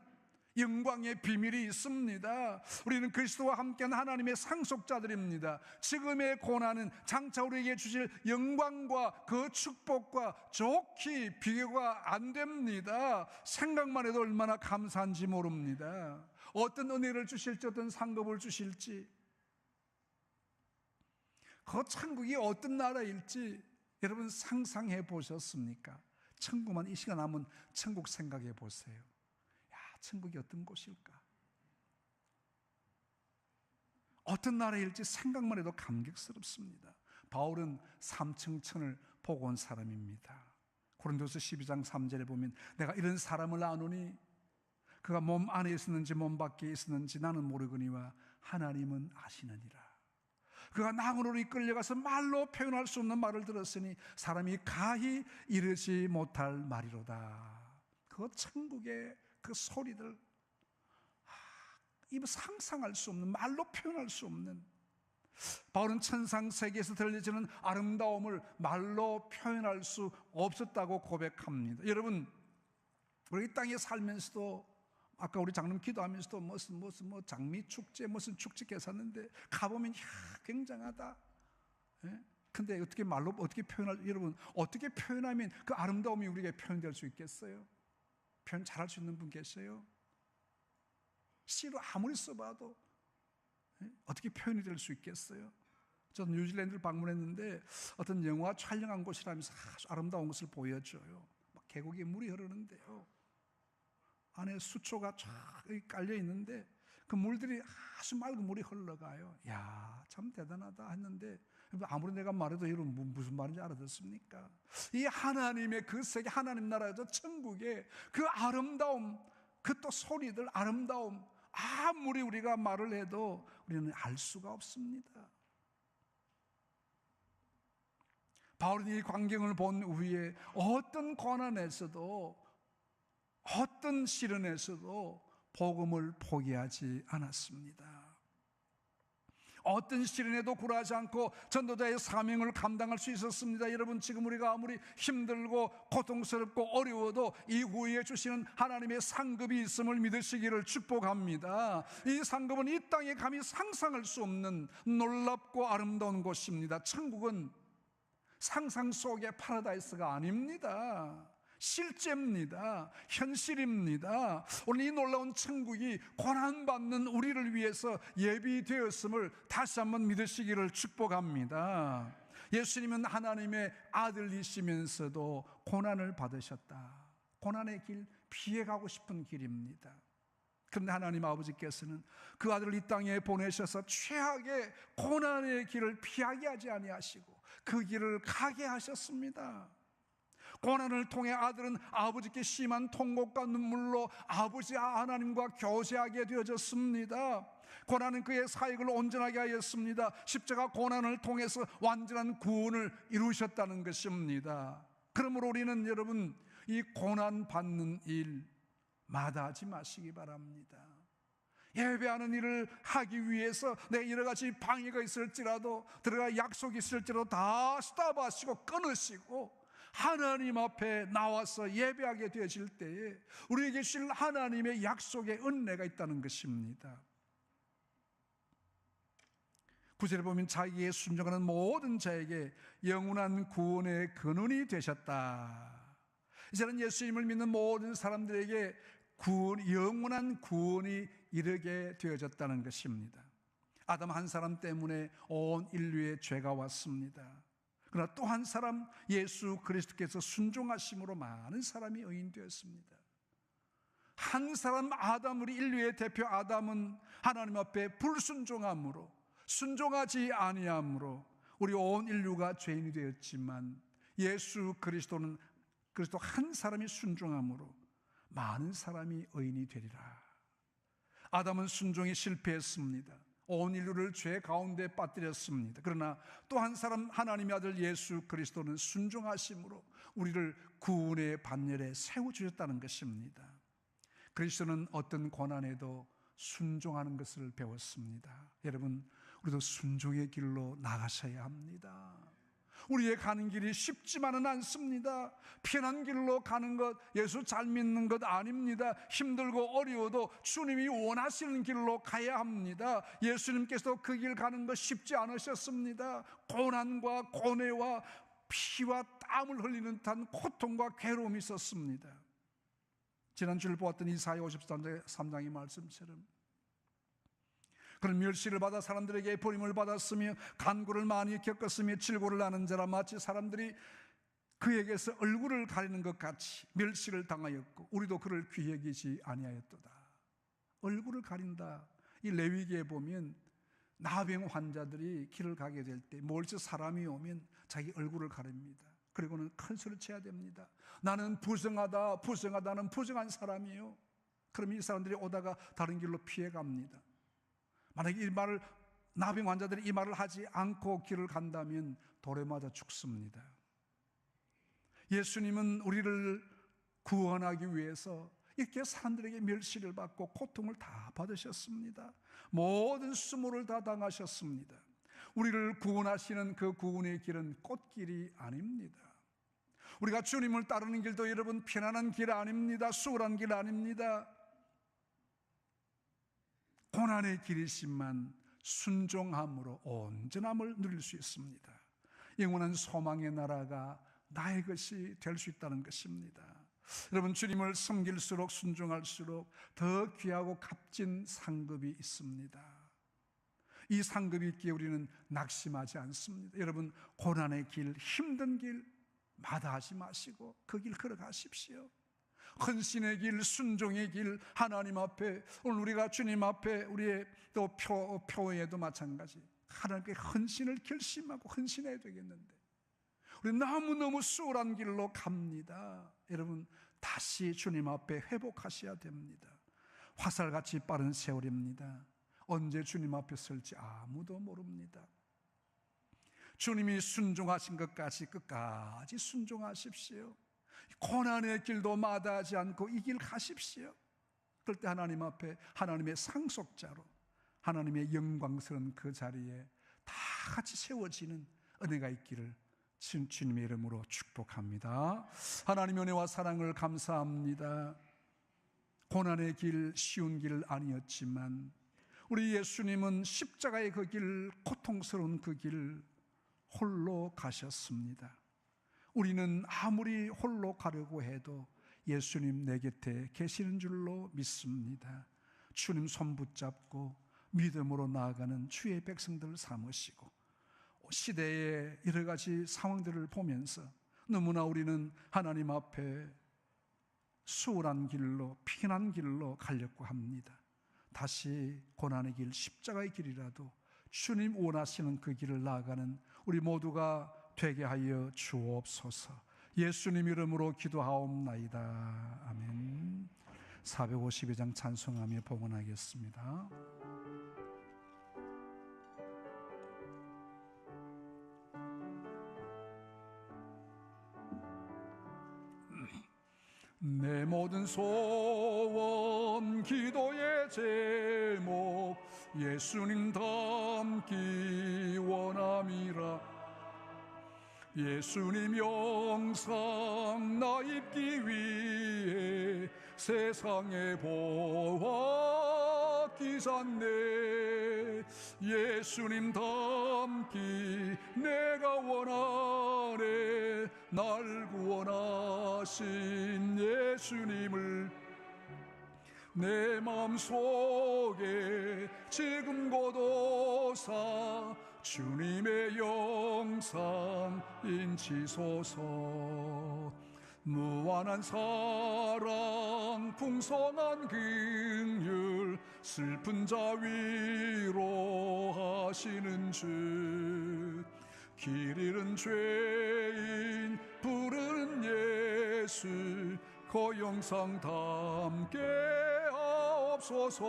영광의 비밀이 있습니다. 우리는 그리스도와 함께한 하나님의 상속자들입니다. 지금의 고난은 장차 우리에게 주실 영광과 그 축복과 좋게 비교가 안 됩니다. 생각만 해도 얼마나 감사한지 모릅니다. 어떤 은혜를 주실지, 어떤 상급을 주실지, 그 천국이 어떤 나라일지 여러분 상상해 보셨습니까? 천국만 이 시간 남은 천국 생각해 보세요. 야, 천국이 어떤 곳일까? 어떤 나라일지 생각만 해도 감격스럽습니다. 바울은 삼층천을 보고 온 사람입니다. 고린도서 12장 3절에 보면 내가 이런 사람을 아노니 그가 몸 안에 있었는지 몸 밖에 있었는지 나는 모르거니와 하나님은 아시느니라. 그가 낙원으로 이끌려가서 말로 표현할 수 없는 말을 들었으니 사람이 가히 이르지 못할 말이로다. 그 천국의 그 소리들, 입 상상할 수 없는, 말로 표현할 수 없는, 바울은 천상 세계에서 들려지는 아름다움을 말로 표현할 수 없었다고 고백합니다. 여러분, 우리 이 땅에 살면서도 아까 우리 장로님 기도하면서도 무슨 장미 축제 무슨 축제 계셨는데 가보면 굉장하다. 예? 근데 어떻게 말로 어떻게 표현할, 여러분 어떻게 표현하면 그 아름다움이 우리에게 표현될 수 있겠어요? 표현 잘할 수 있는 분 계세요? 시로 아무리 써봐도 어떻게 표현이 될 수 있겠어요? 저는 뉴질랜드를 방문했는데 어떤 영화 촬영한 곳이라면서 아주 아름다운 것을 보여줘요. 막 계곡에 물이 흐르는데요, 안에 수초가 쫙 깔려 있는데 그 물들이 아주 맑은 물이 흘러가요. 야, 참 대단하다 했는데 아무리 내가 말해도 여러분 무슨 말인지 알아듣습니까? 이 하나님의 그 세계, 하나님 나라에서 천국의 그 아름다움, 그 또 소리들, 아름다움, 아무리 우리가 말을 해도 우리는 알 수가 없습니다. 바울이 이 광경을 본 후에 어떤 고난에서도, 어떤 시련에서도 복음을 포기하지 않았습니다. 어떤 시련에도 굴하지 않고 전도자의 사명을 감당할 수 있었습니다. 여러분, 지금 우리가 아무리 힘들고 고통스럽고 어려워도 이후에 주시는 하나님의 상급이 있음을 믿으시기를 축복합니다. 이 상급은 이 땅에 감히 상상할 수 없는 놀랍고 아름다운 곳입니다. 천국은 상상 속의 파라다이스가 아닙니다. 실제입니다. 현실입니다. 오늘 이 놀라운 천국이 고난받는 우리를 위해서 예비되었음을 다시 한번 믿으시기를 축복합니다. 예수님은 하나님의 아들이시면서도 고난을 받으셨다. 고난의 길, 피해가고 싶은 길입니다. 그런데 하나님 아버지께서는 그 아들을 이 땅에 보내셔서 최악의 고난의 길을 피하게 하지 아니하시고 그 길을 가게 하셨습니다. 고난을 통해 아들은 아버지께 심한 통곡과 눈물로 아버지 하나님과 교제하게 되어졌습니다. 고난은 그의 사역을 온전하게 하였습니다. 십자가 고난을 통해서 완전한 구원을 이루셨다는 것입니다. 그러므로 우리는 여러분, 이 고난 받는 일 마다하지 마시기 바랍니다. 예배하는 일을 하기 위해서 내 여러 가지 방해가 있을지라도, 들어가 약속이 있을지라도 다 스탑하시고 끊으시고 하나님 앞에 나와서 예배하게 되어질 때에 우리에게 주실 하나님의 약속의 은혜가 있다는 것입니다. 9절에 보면 자기에 순종하는 모든 자에게 영원한 구원의 근원이 되셨다. 이제는 예수님을 믿는 모든 사람들에게 영원한 구원이 이르게 되어졌다는 것입니다. 아담 한 사람 때문에 온 인류의 죄가 왔습니다. 그러나 또 한 사람, 예수 그리스도께서 순종하심으로 많은 사람이 의인되었습니다. 한 사람 아담, 우리 인류의 대표 아담은 하나님 앞에 불순종함으로, 순종하지 아니함으로 우리 온 인류가 죄인이 되었지만, 예수 그리스도는 그리스도 한 사람이 순종함으로 많은 사람이 의인이 되리라. 아담은 순종에 실패했습니다. 온 인류를 죄 가운데 빠뜨렸습니다. 그러나 또 한 사람, 하나님의 아들 예수 그리스도는 순종하심으로 우리를 구원의 반열에 세워주셨다는 것입니다. 그리스도는 어떤 고난에도 순종하는 것을 배웠습니다. 여러분, 우리도 순종의 길로 나가셔야 합니다. 우리의 가는 길이 쉽지만은 않습니다. 편한 길로 가는 것, 예수 잘 믿는 것 아닙니다. 힘들고 어려워도 주님이 원하시는 길로 가야 합니다. 예수님께서 그 길 가는 것 쉽지 않으셨습니다. 고난과 고뇌와 피와 땀을 흘리는 듯한 고통과 괴로움이 있었습니다. 지난주를 보았던 이사야 53장의 말씀처럼 그런 멸시를 받아 사람들에게 버림을 받았으며 간구를 많이 겪었으며 질고를 나는 자라 마치 사람들이 그에게서 얼굴을 가리는 것 같이 멸시를 당하였고 우리도 그를 귀히 여기지 아니하였도다. 얼굴을 가린다. 이 레위기에 보면 나병 환자들이 길을 가게 될 때 멀리서 사람이 오면 자기 얼굴을 가립니다. 그리고는 큰 소리를 쳐야 됩니다. 나는 부정하다, 부정하다는 부정한 사람이에요. 그럼 이 사람들이 오다가 다른 길로 피해갑니다. 만약에 이 말을, 나병 환자들이 이 말을 하지 않고 길을 간다면 돌에 맞아 죽습니다. 예수님은 우리를 구원하기 위해서 이렇게 사람들에게 멸시를 받고 고통을 다 받으셨습니다. 모든 수모를 다 당하셨습니다. 우리를 구원하시는 그 구원의 길은 꽃길이 아닙니다. 우리가 주님을 따르는 길도 여러분 편안한 길 아닙니다. 수월한 길 아닙니다. 고난의 길이지만 순종함으로 온전함을 누릴 수 있습니다. 영원한 소망의 나라가 나의 것이 될 수 있다는 것입니다. 여러분, 주님을 섬길수록 순종할수록 더 귀하고 값진 상급이 있습니다. 이 상급이 있기에 우리는 낙심하지 않습니다. 여러분, 고난의 길, 힘든 길 마다하지 마시고 그 길 걸어가십시오. 헌신의 길, 순종의 길, 하나님 앞에, 오늘 우리가 주님 앞에 우리의 또 표에도 마찬가지 하나님께 헌신을 결심하고 헌신해야 되겠는데 우리 너무너무 수월한 길로 갑니다. 여러분, 다시 주님 앞에 회복하셔야 됩니다. 화살같이 빠른 세월입니다. 언제 주님 앞에 설지 아무도 모릅니다. 주님이 순종하신 것까지 끝까지 순종하십시오. 고난의 길도 마다하지 않고 이 길 가십시오. 그럴 때 하나님 앞에 하나님의 상속자로 하나님의 영광스러운 그 자리에 다 같이 세워지는 은혜가 있기를 주님의 이름으로 축복합니다. 하나님의 은혜와 사랑을 감사합니다. 고난의 길, 쉬운 길 아니었지만 우리 예수님은 십자가의 그 길, 고통스러운 그 길 홀로 가셨습니다. 우리는 아무리 홀로 가려고 해도 예수님 내 곁에 계시는 줄로 믿습니다. 주님 손 붙잡고 믿음으로 나아가는 주의 백성들을 삼으시고 시대의 여러 가지 상황들을 보면서 너무나 우리는 하나님 앞에 수월한 길로, 편한 길로 가려고 합니다. 다시 고난의 길, 십자가의 길이라도 주님 원하시는 그 길을 나아가는 우리 모두가 되게 하여 주옵소서. 예수님 이름으로 기도하옵나이다. 아멘. 452장 찬송하며 봉헌하겠습니다. 내 모든 소원 기도의 제목 예수님 닮기 원함이라. 예수님 영상 나 입기 위해 세상에 보았기 전에 예수님 닮기 내가 원하네. 날 구원하신 예수님을 내 마음속에 지금 고도사 주님의 영상 인치소서. 무한한 사랑 풍성한 긍휼 슬픈 자 위로하시는 주. 길 잃은 죄인 부르는 예수 그 영상 담게 하옵소서.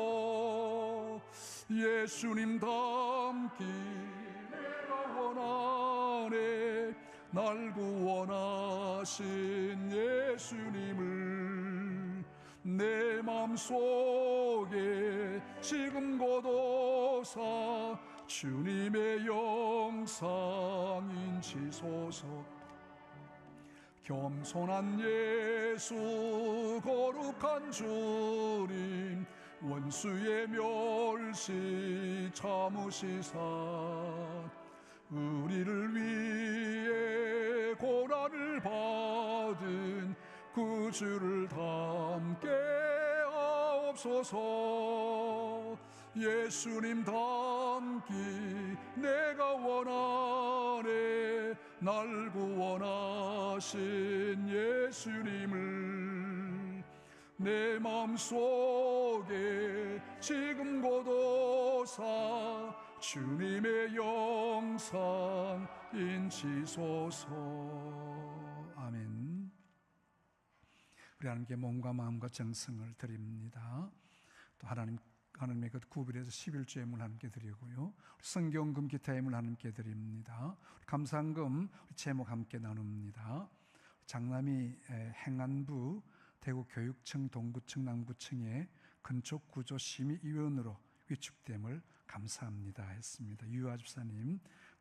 예수님 닮기 내가 원하네. 날 구원하신 예수님을 내 맘속에 지금 고도사 주님의 영상 인치소서. 겸손한 예수 거룩한 주님, 원수의 멸시 참으시사 우리를 위해 고난을 받은 그 주를 닮게 하옵소서. 예수님 닮기 내가 원하네, 날 구원하신 예수님을 내 마음속에 지금 고도사 주님의 영상 인치소서. 아멘. 우리 하나님께 몸과 마음과 정성을 드립니다. 또 하나님의 그 구별해서 11조의 물 하나님께 드리고요, 성경금 기타의 물 하나님께 드립니다. 감사한금 제목 함께 나눕니다. 장남이 행안부 대구교육청 동구청 남구청의 건축구조심의위원으로 위촉됨을 감사합니다 했습니다. 유아 집사님,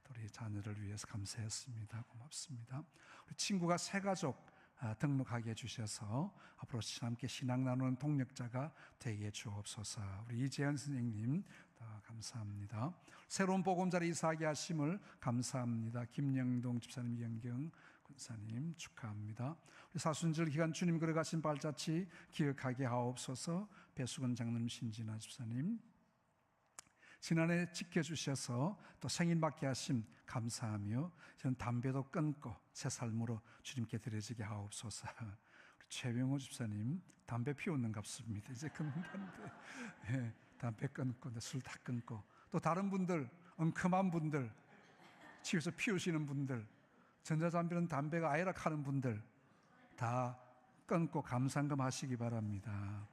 우리 자녀를 위해서 감사했습니다. 고맙습니다. 우리 친구가 새 가족 등록하게 해주셔서 앞으로 함께 신앙 나누는 동력자가 되게 해 주옵소서. 우리 이재현 선생님 감사합니다. 새로운 보금자리 이사하게 하심을 감사합니다. 김영동 집사님, 이영경 권사님 축하합니다. 우리 사순절 기간 주님 걸어가신 발자취 기억하게 하옵소서. 배수근 장로님, 신진아 집사님 지난해 지켜주셔서 또 생일 맞게 하심 감사하며 저는 담배도 끊고 새 삶으로 주님께 드려지게 하옵소서. 우리 최병호 집사님 담배 피우는 갑습니다. 이제 금년인데 담배 끊고 술 다 끊고, 또 다른 분들 엉큼한 분들 집에서 피우시는 분들, 전자담배는 담배가 아니라 하는 분들 다 끊고 감상금 하시기 바랍니다.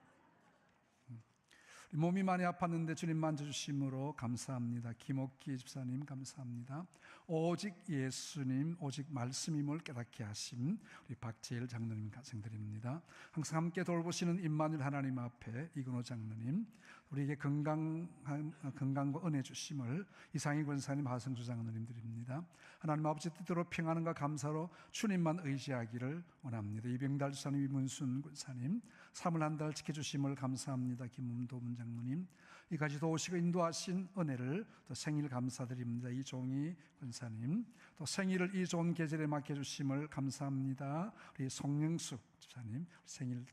몸이 많이 아팠는데 주님 만져주심으로 감사합니다. 김옥기 집사님 감사합니다. 오직 예수님, 오직 말씀임을 깨닫게 하심 우리 박재일 장로님 가정드립니다. 항상 함께 돌보시는 임마누엘 하나님 앞에 이근호 장로님, 우리에게 건강과 은혜 주심을 이상희 권사님, 하성주 장로님 드립니다. 하나님 아버지 뜻대로 평안과 감사로 주님만 의지하기를 원합니다. 이병달 주사님, 이문순 권사님, 3월 한 달 지켜주심을 감사합니다. 김문도 장로님, 이까지 도우시고 인도하신 은혜를 또 생일 감사드립니다. 이종희 권사님, 또 생일을 이 좋은 계절에 맡겨주심을 감사합니다. 우리 송영숙 집사님 생일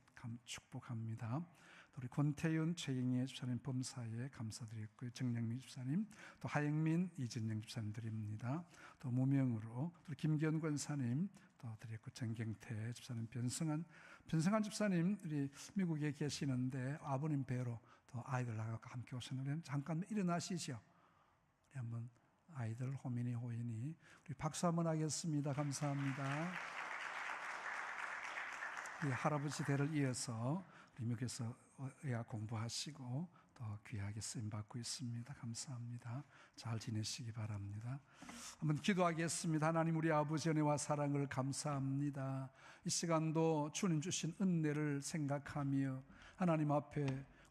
축복합니다. 우리 권태윤, 최경혜 집사님 범사에 감사드리고요. 정영민 집사님, 또 하영민, 이진영 집사님 드립니다. 또 무명으로 또 김기현 권사님 또 드렸고, 정경태 집사님, 변성한 집사님 우리 미국에 계시는데 아버님 뵈러 또 아이들하고 함께 오셨는데 잠깐 일어나시죠. 우리 한번 아이들 호민이 호인이 우리 박수 한번 하겠습니다. 감사합니다. 우리 할아버지 대를 이어서 우리 미국에서 의학 공부하시고 또 귀하게 쓰임 받고 있습니다. 감사합니다. 잘 지내시기 바랍니다. 한번 기도하겠습니다. 하나님, 우리 아버지 은혜와 사랑을 감사합니다. 이 시간도 주님 주신 은혜를 생각하며 하나님 앞에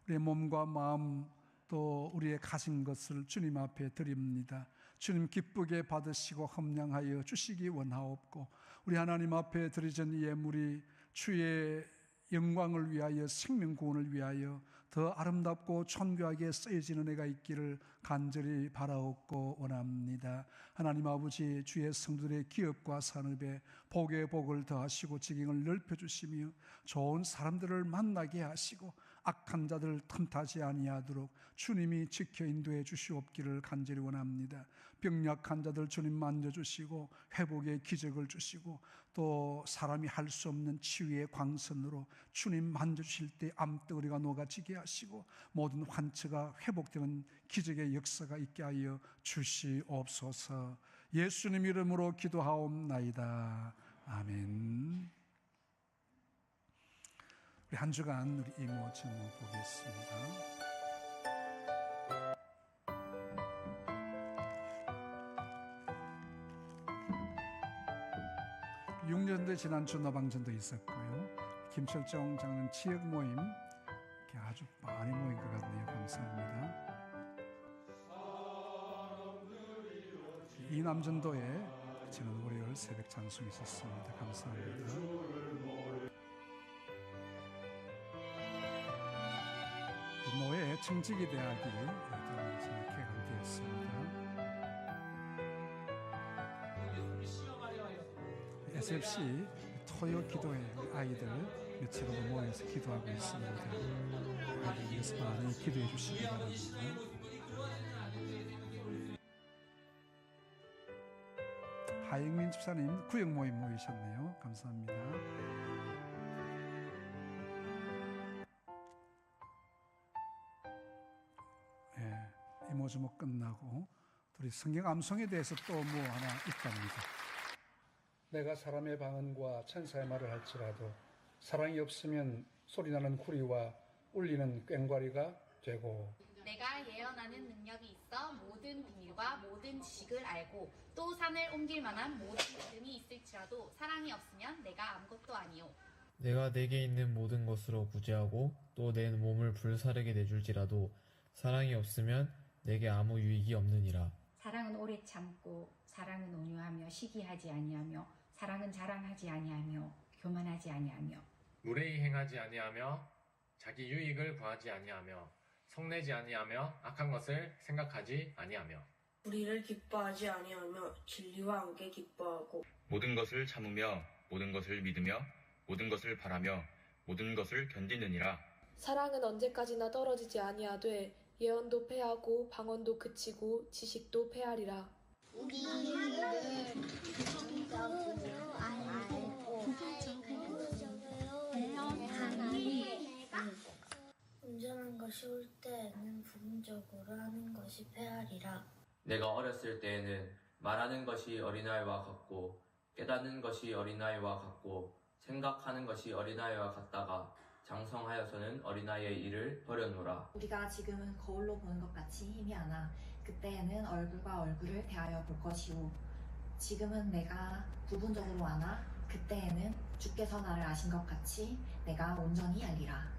우리의 몸과 마음 또 우리의 가진 것을 주님 앞에 드립니다. 주님 기쁘게 받으시고 험량하여 주시기 원하옵고, 우리 하나님 앞에 드려진 예물이 주의 영광을 위하여, 생명 구원을 위하여 더 아름답고 존귀하게 쓰여지는 은혜가 있기를 간절히 바라옵고 원합니다. 하나님 아버지, 주의 성도들의 기업과 산업에 복의 복을 더하시고 지경을 넓혀주시며 좋은 사람들을 만나게 하시고 악한 자들 틈타지 아니하도록 주님이 지켜 인도해 주시옵기를 간절히 원합니다. 병약한 자들 주님 만져주시고 회복의 기적을 주시고, 또 사람이 할 수 없는 치유의 광선으로 주님 만져주실 때 암덩어리가 녹아지게 하시고 모든 환처가 회복되는 기적의 역사가 있게 하여 주시옵소서. 예수님 이름으로 기도하옵나이다. 아멘. 우리 한 주간 우리 이모 친모 보겠습니다. 6년대 지난주 너방전도 있었고요. 김철정 장로님 지역 모임 이렇게 아주 많이 모인 것 같네요. 감사합니다. 이남전도에 지난 월요일 새벽 찬송이 있었습니다. 감사합니다. 노예 청지기 대학이 개강되었습니다. SFC 토요 기도회 아이들 며칠로 모여서 기도하고 있습니다. 아이들 위해서 많이 기도해 주시기 바랍니다. 하영민 집사님 구역 모임 모이셨네요. 감사합니다. 이모저모 끝나고 우리 성경 암송에 대해서 또 뭐 하나 있답니다. 내가 사람의 방언과 천사의 말을 할지라도 사랑이 없으면 소리나는 구리와 울리는 꽹과리가 되고, 내가 예언하는 능력이 있어 모든 비밀과 모든 지식을 알고 또 산을 옮길 만한 모든 믿음이 있을지라도 사랑이 없으면 내가 아무것도 아니요. 내가 내게 있는 모든 것으로 구제하고 또 내 몸을 불사르게 내줄지라도 사랑이 없으면 내게 아무 유익이 없느니라. 사랑은 오래 참고 사랑은 온유하며 시기하지 아니하며 사랑은 자랑하지 아니하며 교만하지 아니하며 무례히 행하지 아니하며 자기 유익을 구하지 아니하며 성내지 아니하며 악한 것을 생각하지 아니하며 우리를 기뻐하지 아니하며 진리와 함께 기뻐하고 모든 것을 참으며 모든 것을 믿으며 모든 것을 바라며 모든 것을 견디느니라. 사랑은 언제까지나 떨어지지 아니하되 예언도 패하고 방언도 그치고 지식도 패하리라. 온전한 것이 올 때에는 부분적으로 하는 것이 패하리라. 내가 어렸을 때에는 말하는 것이 어린아이와 같고 깨닫는 것이 어린아이와 같고 생각하는 것이 어린아이와 같다가 장성하여서는 어린아이의 일을 버려놓으라. 우리가 지금은 거울로 보는 것 같이 희미하나 그때에는 얼굴과 얼굴을 대하여 볼 것이오. 지금은 내가 부분적으로 아나 그때에는 주께서 나를 아신 것 같이 내가 온전히 알리라.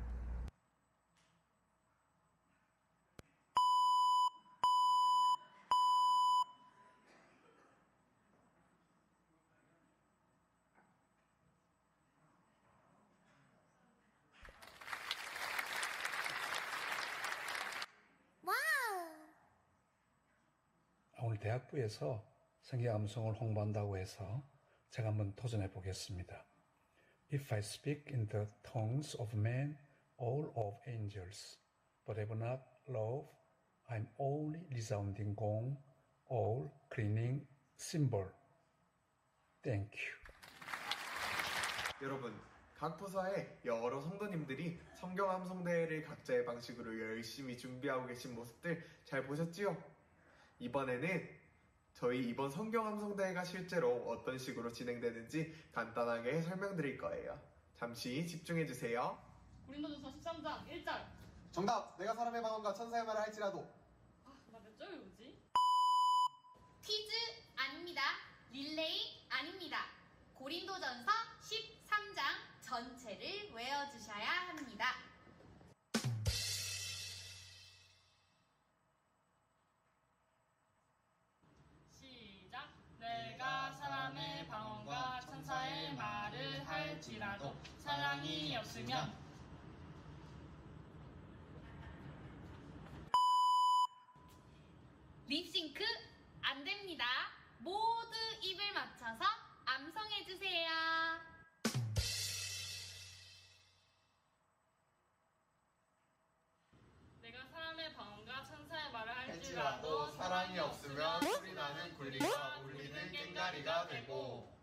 오늘 대학부에서 성경 암송을 홍보한다고 해서 제가 한번 도전해 보겠습니다. If I speak in the tongues of men, all of angels, but have not love, I'm only resounding gong, all clanging cymbal. Thank you. 여러분, 각 부서에 여러 성도님들이 성경 암송대회를 각자의 방식으로 열심히 준비하고 계신 모습들 잘 보셨지요? 이번에는 저희 이번 성경 암송대회가 실제로 어떤 식으로 진행되는지 간단하게 설명드릴 거예요. 잠시 집중해주세요. 고린도전서 13장 1절. 정답! 내가 사람의 방언과 천사의 말을 할지라도. 나 몇 절 외우지? 퀴즈 아닙니다. 릴레이 아닙니다. 고린도전서 13장 전체를 외워주셔야 합니다. 시작. 내가 사람의 방언과 천사의 말을 할지라도 사랑이 없으면 립싱크 안 됩니다. 모두 입을 맞춰서 암송해주세요. 내가 사람의 방언과 천사의 말을 할지라도 사랑이 없으면 소리나는 굴리가 울리는 꽹과리가 되고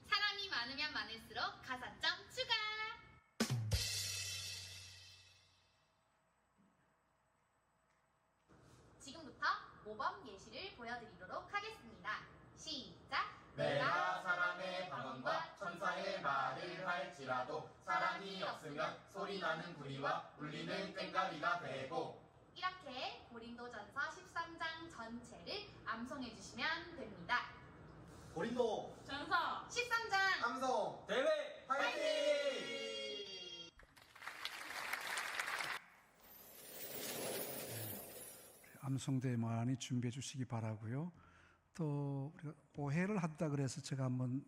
사랑이 많으면 많을수록 가사점 추가. 지금부터 모범 예시를 보여드리도록 하겠습니다. 시작! 내가 사람의 방언과 천사의 말을 할지라도 사랑이 없으면 소리나는 구리와 울리는 꽹과리가 되고. 이렇게 고린도전서 13장 전체를 암송해 주시면 됩니다. 고린도 전서 13장 암송 대회 화이팅! 암송대회 많이 준비해 주시기 바라고요. 또 우리가 오해를 한다 그래서 제가 한번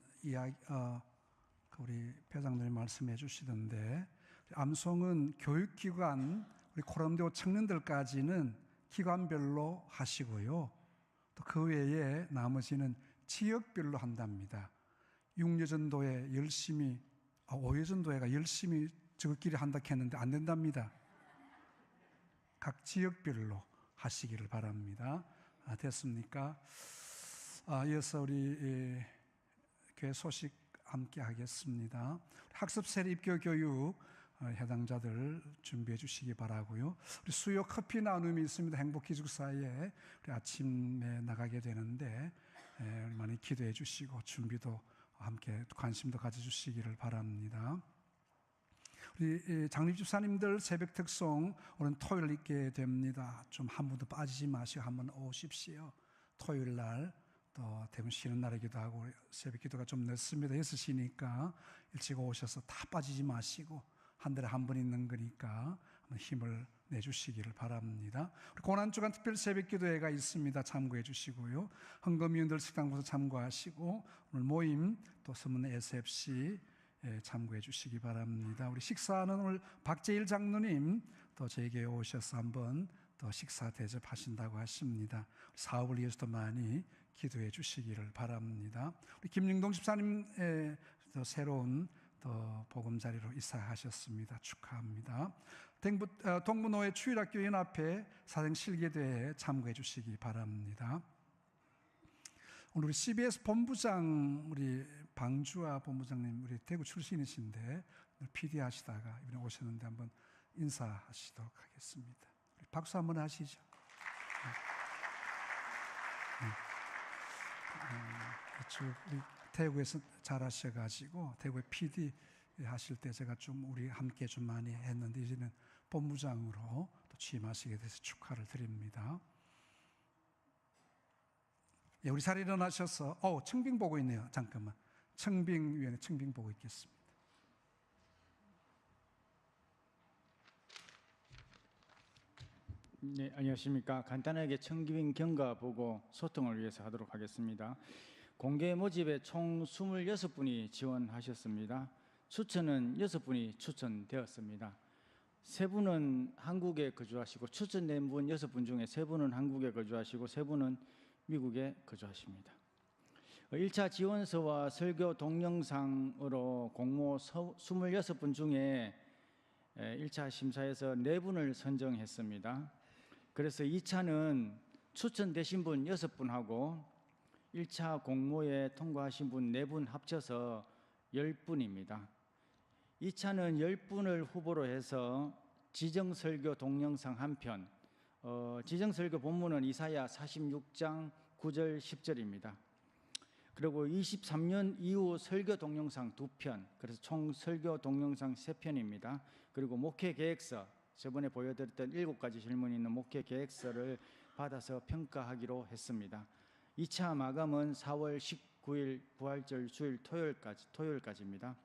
우리 배장님이 말씀해 주시던데, 암송은 교육기관 우리 코람데오 청년들까지는 기관별로 하시고요. 또 그 외에 나머지는 지역별로 한답니다. 6여전도회 열심히, 5여전도회가 열심히 저것끼리 한다 했는데 안 된답니다. 각 지역별로 하시기를 바랍니다. 됐습니까? 이어서 우리 교회 소식 함께 하겠습니다. 학습 세례 입교 교육 해당자들 준비해 주시기 바라고요. 우리 수요 커피 나눔이 있습니다. 행복 기숙사에 우리 아침에 나가게 되는데 많이 기도해 주시고 준비도 함께 관심도 가져주시기를 바랍니다. 우리 장립 집사님들 새벽 특송 오늘 토요일 있게 됩니다. 좀 한 분도 빠지지 마시고 한번 오십시오. 토요일 날 또 대부분 쉬는 날이기도 하고 새벽 기도가 좀 늦습니다. 6시니까 일찍 오셔서 다 빠지지 마시고 한 달에 한 번 있는 거니까 힘을 내주시기를 바랍니다. 고난주간 특별 새벽 기도회가 있습니다. 참고해 주시고요. 헌금위원들 식당부서 참고하시고 오늘 모임 또 서문 SFC 참고해 주시기 바랍니다. 우리 식사는 오늘 박재일 장로님 또 저에게 오셔서 한번 또 식사 대접하신다고 하십니다. 사업을 위해서도 많이 기도해 주시기를 바랍니다. 우리 김영동 집사님 또 새로운 또 보금자리로 이사하셨습니다. 축하합니다. 동부노회 추일학교 연합회 사생 실기대회에 참고해 주시기 바랍니다. 오늘 우리 CBS 본부장 우리 방주아 본부장님 우리 대구 출신이신데 PD 하시다가 이번에 오셨는데 한번 인사하시도록 하겠습니다. 박수 한번 하시죠. 우리 대구에서 잘하셔가지고 대구에 PD 하실 때 제가 좀 우리 함께 좀 많이 했는데 이제는 본부장으로 또 취임하시게 돼서 축하를 드립니다. 예, 우리 자리 일어나셔서 청빙 보고 있네요. 잠깐만. 청빙위원회 청빙 보고 있겠습니다. 네, 안녕하십니까. 간단하게 청빙 경과 보고 소통을 위해서 하도록 하겠습니다. 공개 모집에 총 26분이 지원하셨습니다. 추천은 6분이 추천되었습니다. 3분은 한국에 거주하시고 추천된 분 6분 중에 3분은 한국에 거주하시고 3분은 미국에 거주하십니다. 1차 지원서와 설교 동영상으로 공모 26분 중에 1차 심사에서 4분을 선정했습니다. 그래서 2차는 추천되신 분 6분하고 1차 공모에 통과하신 분 4분 합쳐서 10분입니다. 2차는 10분을 후보로 해서 지정설교 동영상 1편, 지정설교 본문은 이사야 46장 9절 10절입니다. 그리고 23년 이후 설교 동영상 2편, 그래서 총 설교 동영상 3편입니다. 그리고 목회 계획서, 저번에 보여드렸던 7가지 질문이 있는 목회 계획서를 받아서 평가하기로 했습니다. 2차 마감은 4월 19일 부활절 주일 토요일까지입니다.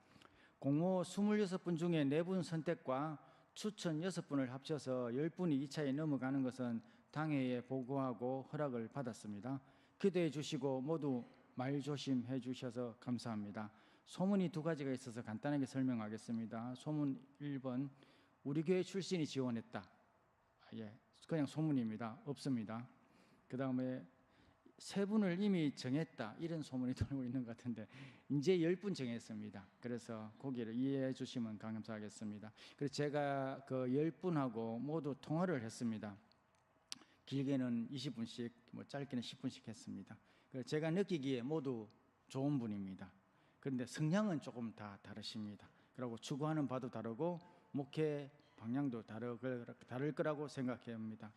공모 26분 중에 4분 선택과 추천 6분을 합쳐서 10분이 2차에 넘어가는 것은 당회에 보고하고 허락을 받았습니다. 기도해 주시고 모두 말 조심해 주셔서 감사합니다. 소문이 2가지가 있어서 간단하게 설명하겠습니다. 소문 1번, 우리 교회 출신이 지원했다. 그냥 소문입니다. 없습니다. 그 다음에 3분을 이미 정했다. 이런 소문이 돌고 있는 것 같은데 이제 10분 정했습니다. 그래서 거기를 이해해 주시면 감사하겠습니다. 그래서 제가 그 10분하고 모두 통화를 했습니다. 길게는 20분씩, 짧게는 10분씩 했습니다. 그래서 제가 느끼기에 모두 좋은 분입니다. 그런데 성향은 조금 다 다르십니다. 그리고 추구하는 바도 다르고 목회 방향도 다를 거라고 생각해 봅니다.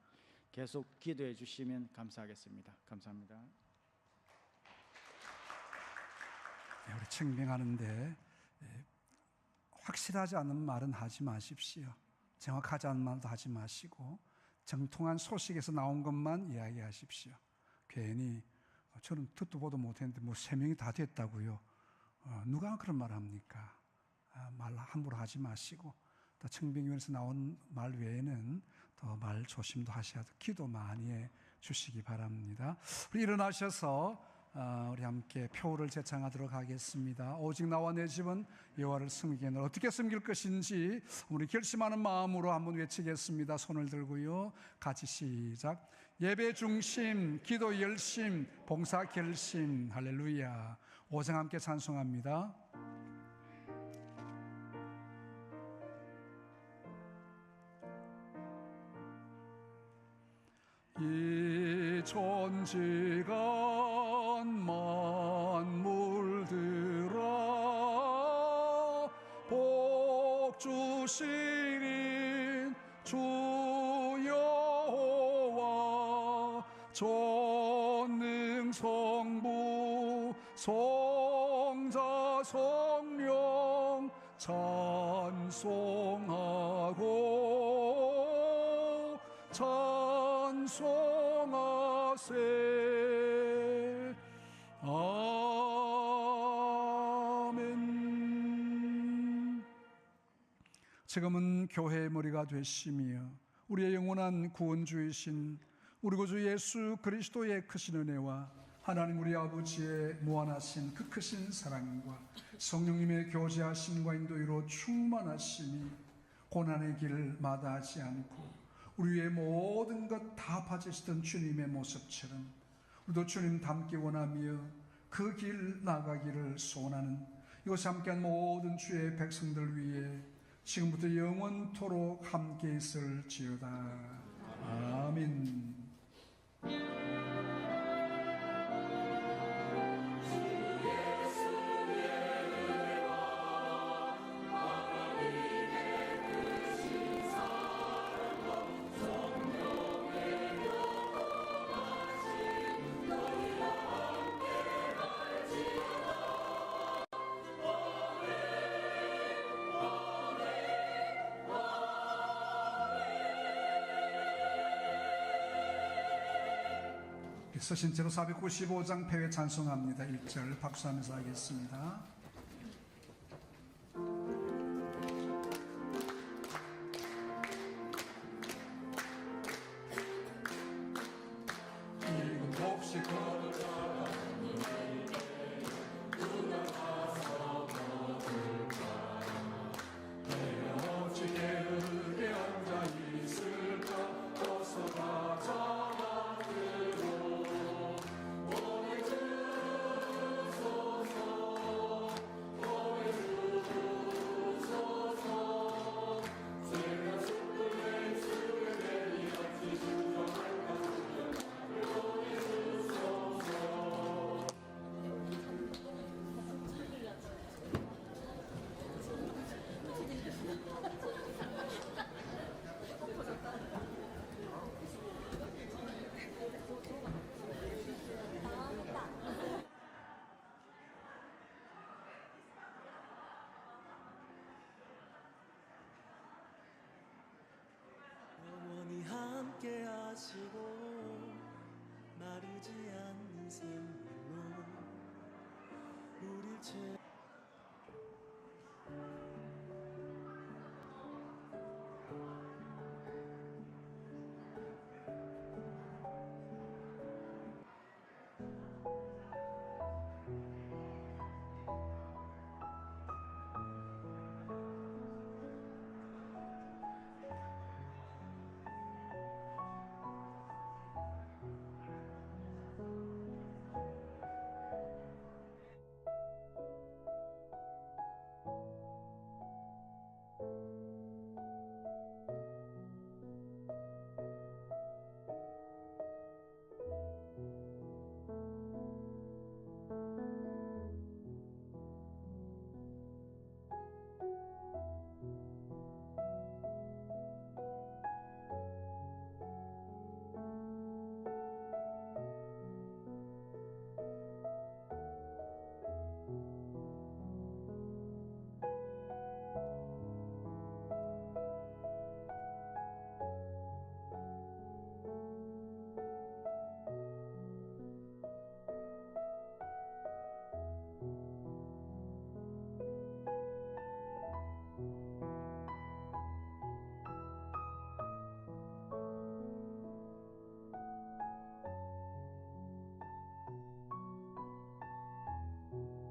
계속 기도해 주시면 감사하겠습니다. 감사합니다. 네, 우리 청빙하는데 확실하지 않은 말은 하지 마십시오. 정확하지 않은 말도 하지 마시고 정통한 소식에서 나온 것만 이야기하십시오. 괜히 저는 듣도 보도 못했는데 3명이 다 됐다고요. 누가 그런 말 합니까? 말 함부로 하지 마시고 또 청빙위원회에서 나온 말 외에는 더 말 조심도 하셔야 돼. 기도 많이 주시기 바랍니다. 우리 일어나셔서 우리 함께 표를 제창하도록 하겠습니다. 오직 나와 내 집은 여호와를 섬기겠노라. 어떻게 섬길 것인지 우리 결심하는 마음으로 한번 외치겠습니다. 손을 들고요. 같이 시작. 예배 중심, 기도 열심, 봉사 결심. 할렐루야. 오성 함께 찬송합니다. 이 천지간 만물들아 복 주시는 주 여호와 전능 성부 성자 성령 찬송하고 찬송하세. 아멘. 지금은 교회의 머리가 되시며 우리의 영원한 구원주이신 우리 구주 예수 그리스도의 크신 은혜와 하나님 우리 아버지의 무한하신 그 크신 사랑과 성령님의 교제하심과 인도로 충만하심이 고난의 길을 마다하지 않고 우리 위의 모든 것 다 봐주시던 주님의 모습처럼 우리도 주님 닮기 원하며 그 길 나가기를 소원하는 이곳에 함께한 모든 주의 백성들 위해 지금부터 영원토록 함께 있을지어다. 아멘. 서신체로 495장 폐회 찬송합니다. 1절 박수하면서 하겠습니다.